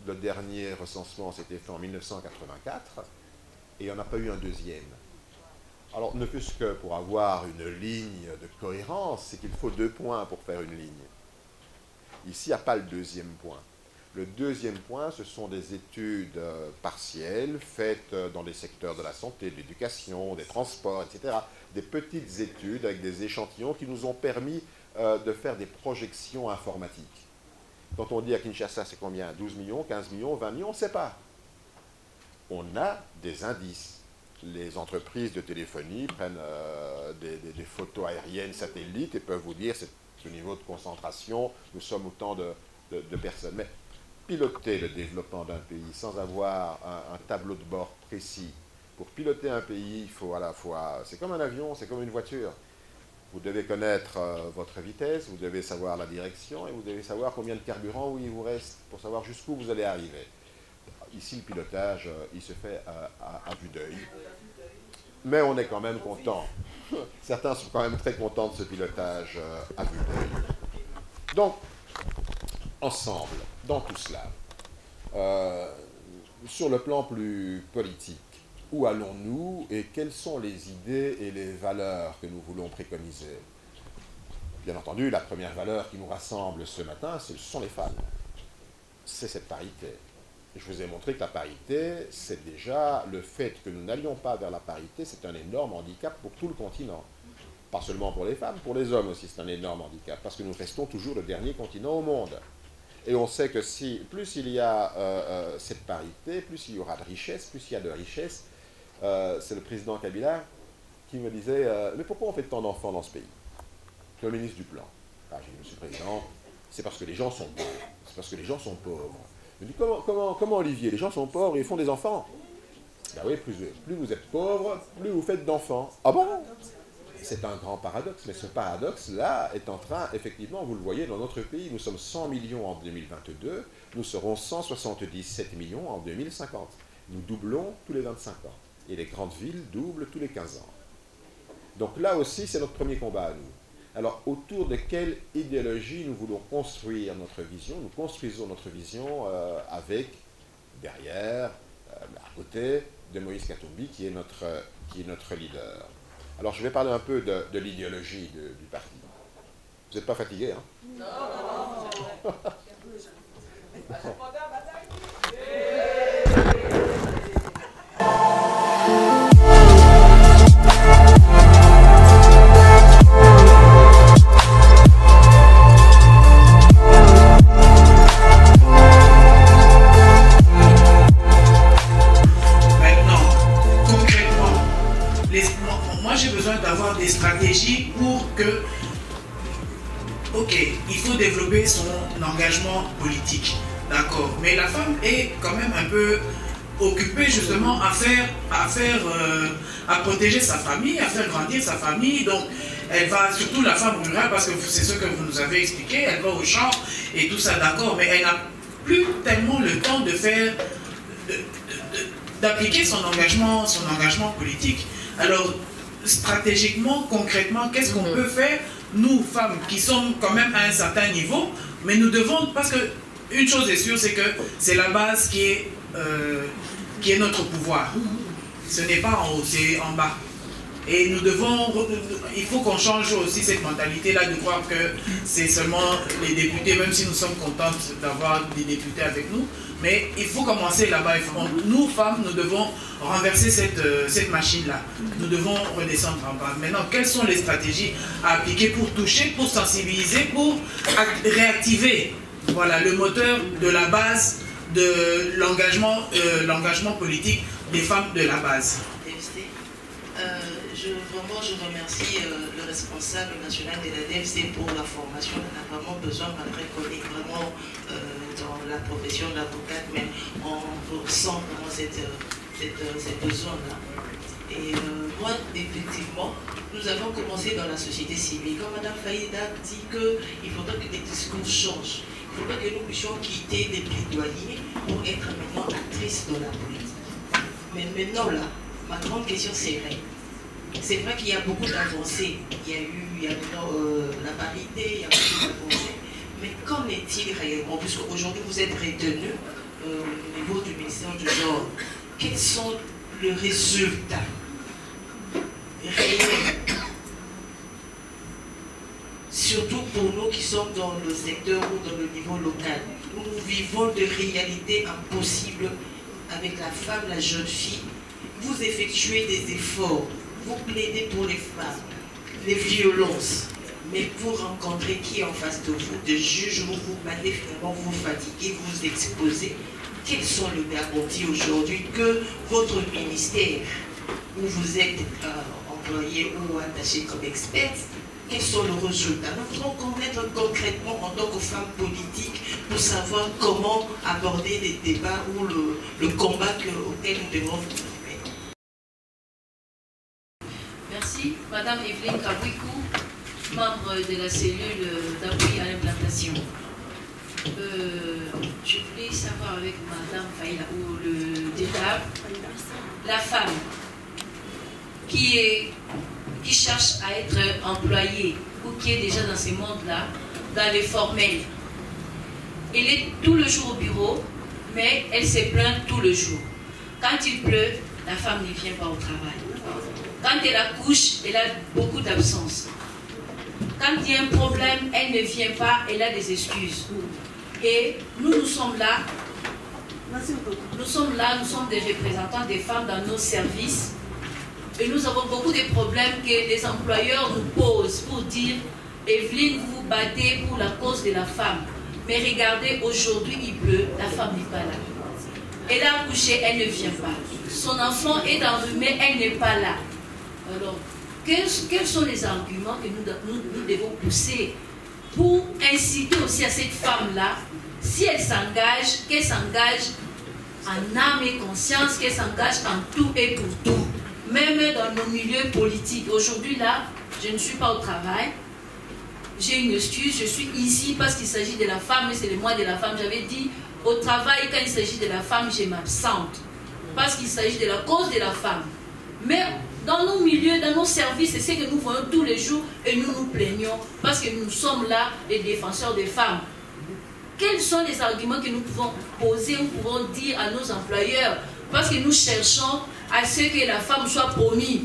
le dernier recensement s'était fait en 1984 et il n'y en a pas eu un deuxième. Alors, ne fût-ce que pour avoir une ligne de cohérence, c'est qu'il faut 2 points pour faire une ligne. Ici, il n'y a pas le deuxième point. Le deuxième point, ce sont des études partielles faites dans les secteurs de la santé, de l'éducation, des transports, etc. Des petites études avec des échantillons qui nous ont permis de faire des projections informatiques. Quand on dit à Kinshasa, c'est combien? 12 millions, 15 millions, 20 millions, on ne sait pas. On a des indices. Les entreprises de téléphonie prennent des photos aériennes satellites et peuvent vous dire ce niveau de concentration, nous sommes autant de personnes. Mais piloter le développement d'un pays sans avoir un tableau de bord précis, pour piloter un pays, il faut à la fois, c'est comme un avion, c'est comme une voiture. Vous devez connaître votre vitesse, vous devez savoir la direction et vous devez savoir combien de carburant il vous reste pour savoir jusqu'où vous allez arriver. Ici, le pilotage, il se fait à vue d'œil. Mais on est quand même content. Certains sont quand même très contents de ce pilotage à vue d'œil. Donc, ensemble, dans tout cela, sur le plan plus politique, où allons-nous et quelles sont les idées et les valeurs que nous voulons préconiser? Bien entendu, la première valeur qui nous rassemble ce matin, ce sont les femmes. C'est cette parité. Et je vous ai montré que la parité, c'est déjà le fait que nous n'allions pas vers la parité, c'est un énorme handicap pour tout le continent. Pas seulement pour les femmes, pour les hommes aussi, c'est un énorme handicap, parce que nous restons toujours le dernier continent au monde. Et on sait que plus il y a cette parité, plus il y aura de richesse, plus il y a de richesse. C'est le président Kabila qui me disait mais pourquoi on fait tant d'enfants dans ce pays? Le ministre du Plan. Ah, j'ai dit, monsieur le président, c'est parce que les gens sont pauvres. C'est parce que les gens sont pauvres. Je me dis, comment Olivier, les gens sont pauvres et ils font des enfants? Ben oui, plus vous êtes pauvre, plus vous faites d'enfants. Ah bon? C'est un grand paradoxe, mais ce paradoxe-là est en train, effectivement, vous le voyez, dans notre pays, nous sommes 100 millions en 2022, nous serons 177 millions en 2050. Nous doublons tous les 25 ans. Et les grandes villes doublent tous les 15 ans. Donc là aussi, c'est notre premier combat à nous. Alors, autour de quelle idéologie nous voulons construire notre vision? Nous construisons notre vision avec, derrière, à côté de Moïse Katumbi, qui est notre leader. Alors, je vais parler un peu de l'idéologie du parti. Vous n'êtes pas fatigué, hein? Non. Des stratégies pour que, ok, il faut développer son engagement politique, d'accord, mais la femme est quand même un peu occupée justement à protéger sa famille, à faire grandir sa famille. Donc elle va, surtout la femme rurale, parce que c'est ce que vous nous avez expliqué, elle va au champ et tout ça, d'accord, mais elle n'a plus tellement le temps de faire, d'appliquer son engagement politique. Alors, stratégiquement, concrètement, qu'est-ce qu'on peut faire, nous, femmes, qui sommes quand même à un certain niveau, mais nous devons, parce que une chose est sûre, c'est que c'est la base qui est notre pouvoir. Ce n'est pas en haut, c'est en bas. Et nous devons, il faut qu'on change aussi cette mentalité-là de croire que c'est seulement les députés, même si nous sommes contentes d'avoir des députés avec nous, mais il faut commencer là-bas. Nous, femmes, nous devons renverser cette machine-là. Nous devons redescendre en bas. Maintenant, quelles sont les stratégies à appliquer pour toucher, pour sensibiliser, pour réactiver, voilà, le moteur de la base de l'engagement politique des femmes de la base? Je remercie le responsable national de la DFC pour la formation. On a vraiment besoin, malgré qu'on est vraiment dans la profession d'avocate, mais on ressent vraiment cette besoin-là. Et moi, effectivement, nous avons commencé dans la société civile. Comme Mme Faïda dit qu'il faudrait que les discours changent. Il faudrait que nous puissions quitter des plaidoyers pour être maintenant actrices de la politique. Mais maintenant, là, ma grande question, c'est vrai. C'est vrai qu'il y a beaucoup d'avancées. Il y a la parité, il y a beaucoup d'avancées. Mais qu'en est-il réellement? Puisque aujourd'hui vous êtes retenu au niveau du ministère du genre. Quels sont les résultats réels? Surtout pour nous qui sommes dans le secteur ou dans le niveau local. Nous vivons de réalités impossibles avec la femme, la jeune fille. Vous effectuez des efforts. Vous plaidez pour les femmes, les violences, mais vous rencontrez qui en face de vous, des juges, vous vous battez, finalement vous fatiguez, vous exposez. Quelles sont les garanties aujourd'hui que votre ministère, où vous êtes employé ou attaché comme expert, quels sont les résultats? Nous devons connaître concrètement en tant que femmes politiques pour savoir comment aborder les débats ou le combat auquel nous devons vous. Merci. Madame Evelyne Kabouikou, membre de la cellule d'appui à l'implantation. Je voulais savoir avec Madame Faïla ou le débat, la femme qui cherche à être employée ou qui est déjà dans ces mondes-là, dans les formels. Elle est tout le jour au bureau, mais elle se plaint tout le jour. Quand il pleut, la femme ne vient pas au travail. Quand elle accouche, elle a beaucoup d'absence. Quand il y a un problème, elle ne vient pas, elle a des excuses. Et nous sommes là, nous sommes des représentants des femmes dans nos services. Et nous avons beaucoup de problèmes que les employeurs nous posent pour dire « Evelyne, vous vous battez pour la cause de la femme. Mais regardez, aujourd'hui il pleut, la femme n'est pas là. Elle a accouché, elle ne vient pas. Son enfant est enrhumé, elle n'est pas là. » Alors, quels sont les arguments que nous devons pousser pour inciter aussi à cette femme-là, si elle s'engage, qu'elle s'engage en âme et conscience, qu'elle s'engage en tout et pour tout. Même dans nos milieux politiques. Aujourd'hui, là, je ne suis pas au travail. J'ai une excuse, je suis ici parce qu'il s'agit de la femme et c'est le mois de la femme. J'avais dit, au travail, quand il s'agit de la femme, je m'absente. Parce qu'il s'agit de la cause de la femme. Mais dans nos milieux, dans nos services, c'est ce que nous voyons tous les jours et nous nous plaignons parce que nous sommes là les défenseurs des femmes. Quels sont les arguments que nous pouvons poser, nous pouvons dire à nos employeurs? Parce que nous cherchons à ce que la femme soit promise.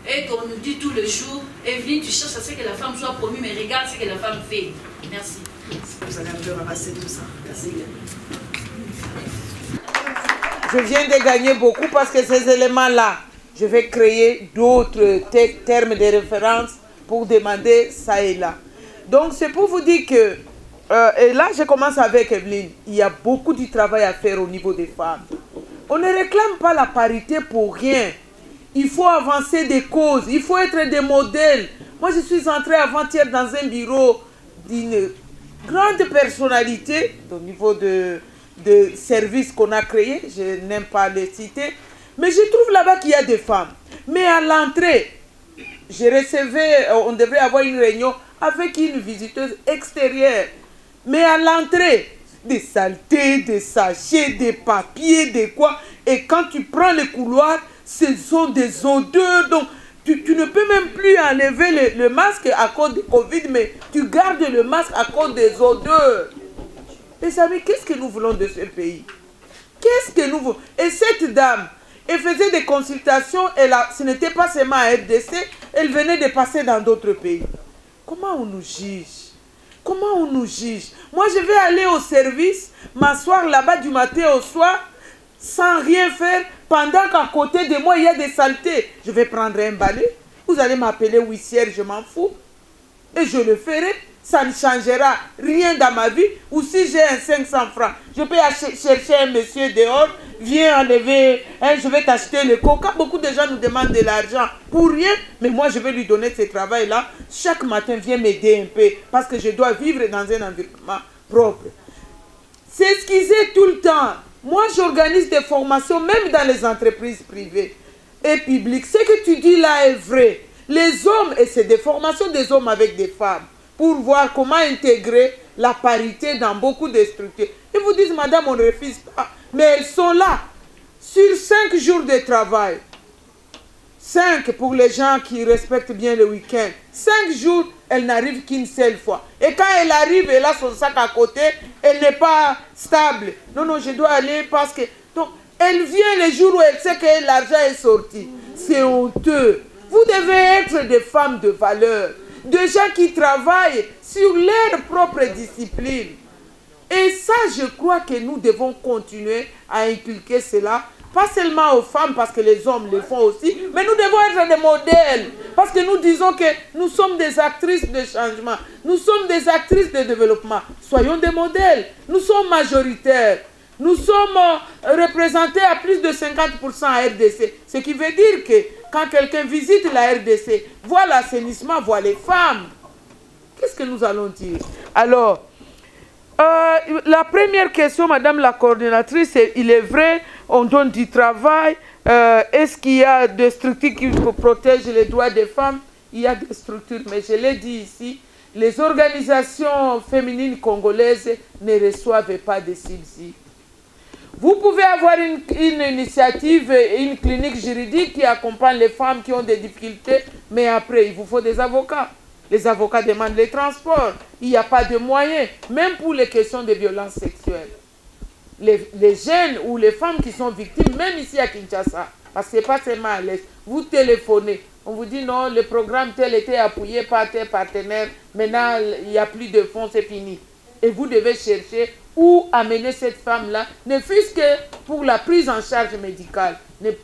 Et qu'on nous dit tous les jours, Evelyne, tu cherches à ce que la femme soit promise, mais regarde ce que la femme fait. Merci. Vous allez un peu ramasser tout ça. Merci. Je viens de gagner beaucoup parce que ces éléments-là, je vais créer d'autres termes de référence pour demander ça et là. Donc c'est pour vous dire que, et là je commence avec Evelyne, il y a beaucoup de travail à faire au niveau des femmes. On ne réclame pas la parité pour rien. Il faut avancer des causes, il faut être des modèles. Moi je suis entrée avant-hier dans un bureau d'une grande personnalité au niveau de services qu'on a créés, je n'aime pas les citer, mais je trouve là-bas qu'il y a des femmes. Mais à l'entrée, je recevais, on devrait avoir une réunion avec une visiteuse extérieure. Mais à l'entrée, des saletés, des sachets, des papiers, des quoi. Et quand tu prends le couloir, ce sont des odeurs. Donc, tu ne peux même plus enlever le masque à cause du Covid, mais tu gardes le masque à cause des odeurs. Les amis, qu'est-ce que nous voulons de ce pays? Qu'est-ce que nous voulons? Et cette dame, elle faisait des consultations, ce n'était pas seulement à RDC, elle venait de passer dans d'autres pays. Comment on nous juge? Comment on nous juge? Moi, je vais aller au service, m'asseoir là-bas du matin au soir, sans rien faire, pendant qu'à côté de moi, il y a des saletés. Je vais prendre un balai, vous allez m'appeler huissière, je m'en fous. Et je le ferai. Ça ne changera rien dans ma vie. Ou si j'ai un 500 francs, je peux chercher un monsieur dehors, viens enlever, je vais t'acheter le coca. Beaucoup de gens nous demandent de l'argent pour rien, mais moi je vais lui donner ce travail-là. Chaque matin, viens m'aider un peu, parce que je dois vivre dans un environnement propre. S'excuser tout le temps. Moi, j'organise des formations, même dans les entreprises privées et publiques. Ce que tu dis là est vrai. Les hommes, et c'est des formations des hommes avec des femmes, pour voir comment intégrer la parité dans beaucoup de structures. Ils vous disent, madame, on ne refuse pas. Mais elles sont là. Sur 5 jours de travail, 5 pour les gens qui respectent bien le week-end, 5 jours, elle n'arrive qu'une seule fois. Et quand elle arrive, elle a son sac à côté, elle n'est pas stable. Non, non, je dois aller parce que... Donc, elle vient les jours où elle sait que l'argent est sorti. C'est honteux. Vous devez être des femmes de valeur. Des gens qui travaillent sur leur propre discipline. Et ça, je crois que nous devons continuer à inculquer cela, pas seulement aux femmes, parce que les hommes le font aussi, mais nous devons être des modèles, parce que nous disons que nous sommes des actrices de changement, nous sommes des actrices de développement. Soyons des modèles. Nous sommes majoritaires. Nous sommes représentés à plus de 50% à RDC. Ce qui veut dire que quand quelqu'un visite la RDC, voit l'assainissement, voit les femmes. Qu'est-ce que nous allons dire? Alors, la première question, madame la coordinatrice, c'est, il est vrai, on donne du travail. Est-ce qu'il y a des structures qui protègent les droits des femmes? Il y a des structures, mais je l'ai dit ici, les organisations féminines congolaises ne reçoivent pas de subsides. Vous pouvez avoir une initiative, une clinique juridique qui accompagne les femmes qui ont des difficultés, mais après, il vous faut des avocats. Les avocats demandent les transports. Il n'y a pas de moyens, même pour les questions de violences sexuelles. Les jeunes ou les femmes qui sont victimes, même ici à Kinshasa, parce que ce n'est pas seulement à l'Est, vous téléphonez. On vous dit non, le programme tel était appuyé par tes partenaires, maintenant il n'y a plus de fonds, c'est fini. Et vous devez chercher où amener cette femme-là, ne fût-ce que pour la prise en charge médicale.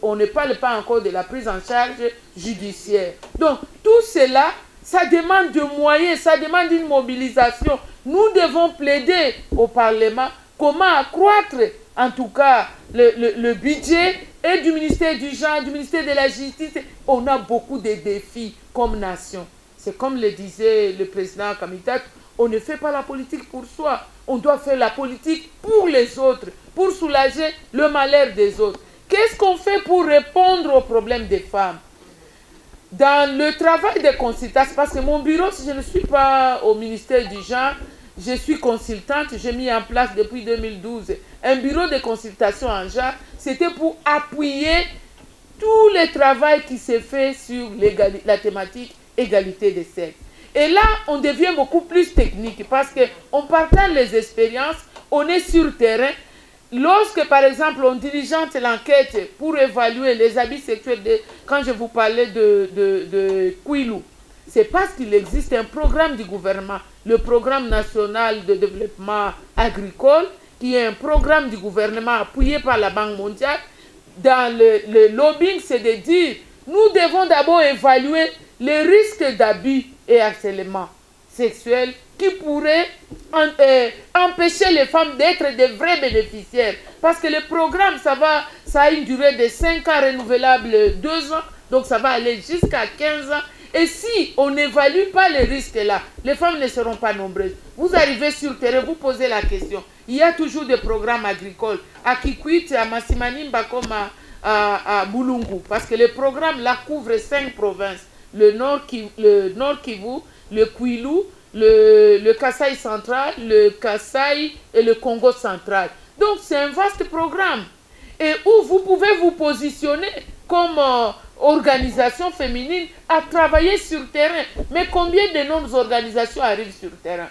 On ne parle pas encore de la prise en charge judiciaire. Donc, tout cela, ça demande de moyens, ça demande une mobilisation. Nous devons plaider au Parlement comment accroître, en tout cas, le budget et du ministère du genre, du ministère de la Justice. On a beaucoup de défis comme nation. C'est comme le disait le président Kamitat, on ne fait pas la politique pour soi. On doit faire la politique pour les autres, pour soulager le malheur des autres. Qu'est-ce qu'on fait pour répondre aux problèmes des femmes? Dans le travail de consultation, parce que mon bureau, si je ne suis pas au ministère du genre, je suis consultante, j'ai mis en place depuis 2012 un bureau de consultation en genre. C'était pour appuyer tout le travail qui s'est fait sur la thématique égalité des sexes. Et là, on devient beaucoup plus technique parce qu'on partage les expériences, on est sur le terrain. Lorsque, par exemple, on diligente l'enquête pour évaluer les abus sexuels, quand je vous parlais de Kouilou, c'est parce qu'il existe un programme du gouvernement, le Programme national de développement agricole, qui est un programme du gouvernement appuyé par la Banque mondiale. Dans le lobbying, c'est de dire, nous devons d'abord évaluer les risques d'abus et harcèlement sexuel qui pourraient empêcher les femmes d'être des vrais bénéficiaires. Parce que le programme, ça a une durée de 5 ans renouvelable 2 ans, donc ça va aller jusqu'à 15 ans. Et si on n'évalue pas les risques là, les femmes ne seront pas nombreuses. Vous arrivez sur le terrain, vous posez la question. Il y a toujours des programmes agricoles à Kikwit, à Masimanimba comme à Bulungu. Parce que le programme là couvre 5 provinces. Le Nord Kivu, le Kwilu, le Kasaï central, le Kasaï et le Congo central. Donc c'est un vaste programme. Et où vous pouvez vous positionner comme organisation féminine à travailler sur le terrain. Mais combien de nos organisations arrivent sur le terrain?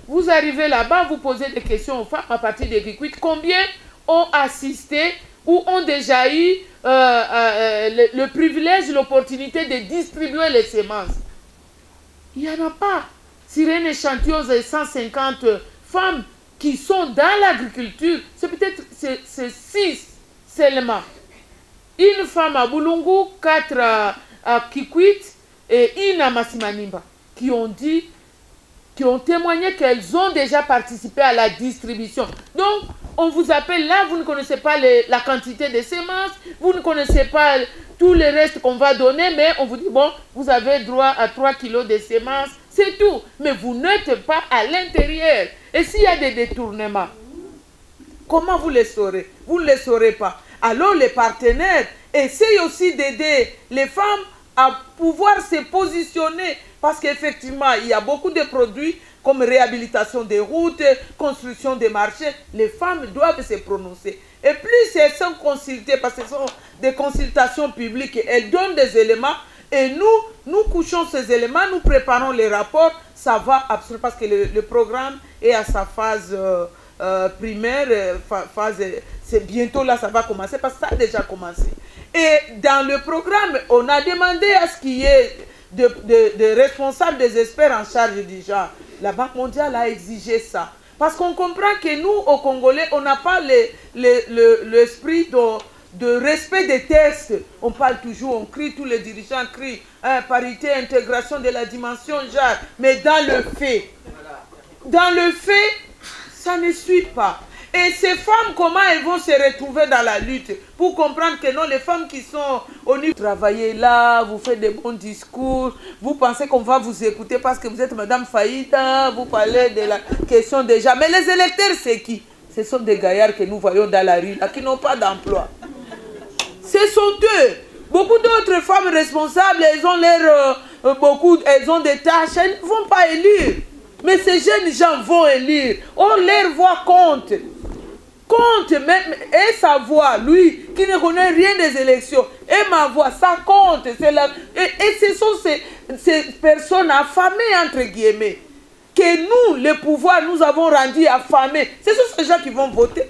Vous arrivez là-bas, vous posez des questions aux femmes à partir des Kikwit. Combien ont assisté ou ont déjà eu le privilège, l'opportunité de distribuer les semences? Il n'y en a pas. Sur un échantillon de 150 femmes qui sont dans l'agriculture, c'est peut-être 6 seulement. Une femme à Bulungu, 4 à Kikwit et une à Masimanimba qui ont témoigné qu'elles ont déjà participé à la distribution. Donc, on vous appelle là, vous ne connaissez pas la quantité de semences, vous ne connaissez pas tout le reste qu'on va donner, mais on vous dit, bon, vous avez droit à 3 kilos de semences, c'est tout. Mais vous n'êtes pas à l'intérieur. Et s'il y a des détournements, comment vous les saurez? Vous ne les saurez pas. Alors les partenaires essayent aussi d'aider les femmes à pouvoir se positionner. Parce qu'effectivement, il y a beaucoup de produits comme réhabilitation des routes, construction des marchés. Les femmes doivent se prononcer. Et plus elles sont consultées, parce que ce sont des consultations publiques, elles donnent des éléments. Et nous couchons ces éléments, nous préparons les rapports. Ça va absolument, parce que le programme est à sa phase primaire, c'est bientôt là, ça va commencer, parce que ça a déjà commencé. Et dans le programme, on a demandé à ce qu'il y ait de responsables des experts en charge du genre. La Banque mondiale a exigé ça. Parce qu'on comprend que nous, aux Congolais, on n'a pas l'esprit de respect des textes. On parle toujours, on crie, tous les dirigeants crient, hein, parité, intégration de la dimension genre. Mais dans le fait, ça ne suit pas. Et ces femmes, comment elles vont se retrouver dans la lutte pour comprendre que non, les femmes qui sont au niveau... Travaillez là, vous faites des bons discours, vous pensez qu'on va vous écouter parce que vous êtes Madame Faïda, vous parlez de la question déjà. Mais les électeurs, c'est qui? Ce sont des gaillards que nous voyons dans la rue, là, qui n'ont pas d'emploi. Ce sont eux. Beaucoup d'autres femmes responsables, elles ont des tâches, elles ne vont pas élire. Mais ces jeunes gens vont élire. Oh, leur voix compte. Compte, même, et sa voix, lui, qui ne connaît rien des élections, et ma voix, ça compte. Et ce sont ces personnes affamées, entre guillemets, que nous, le pouvoir, nous avons rendu affamés. Ce sont ces gens qui vont voter.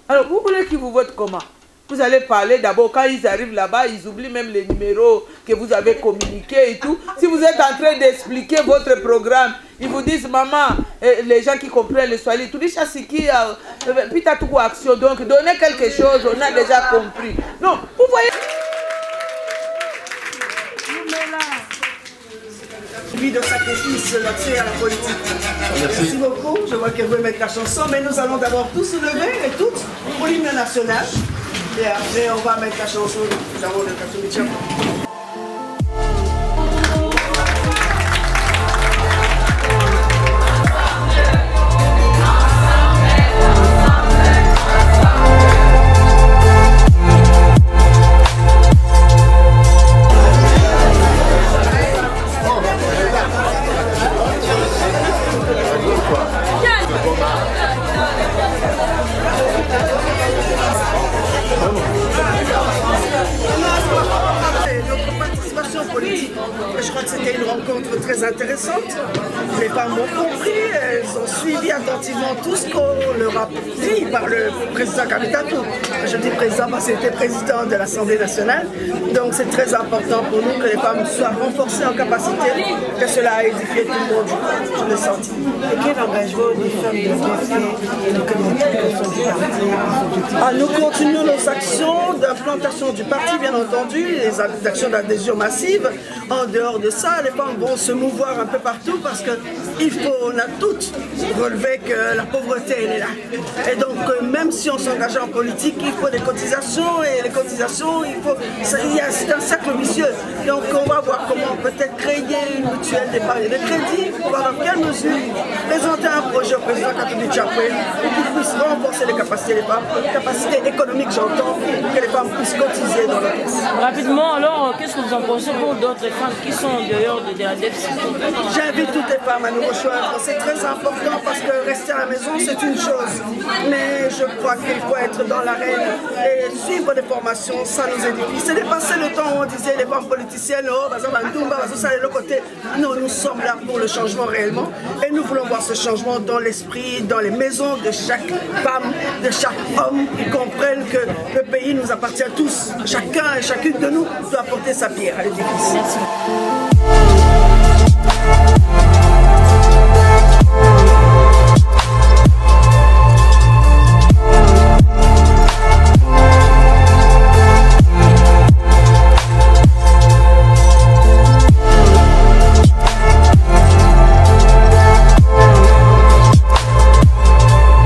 Alors, vous voulez qu'ils vous votent comment? Vous allez parler d'abord, quand ils arrivent là-bas, ils oublient même les numéros que vous avez communiqués et tout. Si vous êtes en train d'expliquer votre programme, ils vous disent, maman, les gens qui comprennent le swahili, tout dit, chassiki, puis t'as tout action, donc donnez quelque chose, on a déjà compris. Non, vous voyez. Vie de sacrifice, l'accès à la politique. Merci beaucoup, je vois qu'elle veut mettre la chanson, mais nous allons d'abord tous se lever et toutes pour l'hymne national. Et après, on va mettre la chanson d'abord de Katomitia. très intéressante. Les femmes ont compris, elles ont suivi attentivement tout ce qu'on leur a dit par le président Kamitatou. Je dis président parce qu'il était président de l'Assemblée nationale. Donc c'est très important pour nous que les femmes soient renforcées en capacité, que cela a édifié tout le monde. Je l'ai senti. Et quel engagement des femmes de nous continuons nos actions d'implantation du parti, bien entendu, les actions d'adhésion massive. En dehors de ça, les femmes vont se mouvoir un peu partout parce qu'on a toutes relevé que la pauvreté, elle est là. Et donc, même si on s'engage en politique, il faut des cotisations, et les cotisations, c'est un cercle vicieux. Donc, on va voir comment peut-être créer une mutuelle d'épargne et de crédit, pour voir dans quelle mesure présenter un projet au président Katoudi Chapoué pour qu'il puisse renforcer les capacités des femmes, les capacités économiques, j'entends, que les femmes puissent cotiser dans la caisse. Rapidement, alors, qu'est-ce que vous en pensez pour d'autres femmes qui sont dehors de la DEFC? J'invite toutes les femmes à nous rejoindre. C'est très important parce que rester à la maison, c'est une chose. Mais je crois qu'il faut être dans l'arène et suivre des formations, ça nous édifie. C'est dépassé le temps où on disait les femmes politiciennes, oh, ça est le côté. Non, nous sommes là pour le changement réellement. Et nous voulons voir ce changement dans l'esprit, dans les maisons de chaque femme, de chaque homme, qui comprennent que le pays nous appartient à tous. Chacun et chacune de nous doit apporter sa pierre à l'édifice. Merci.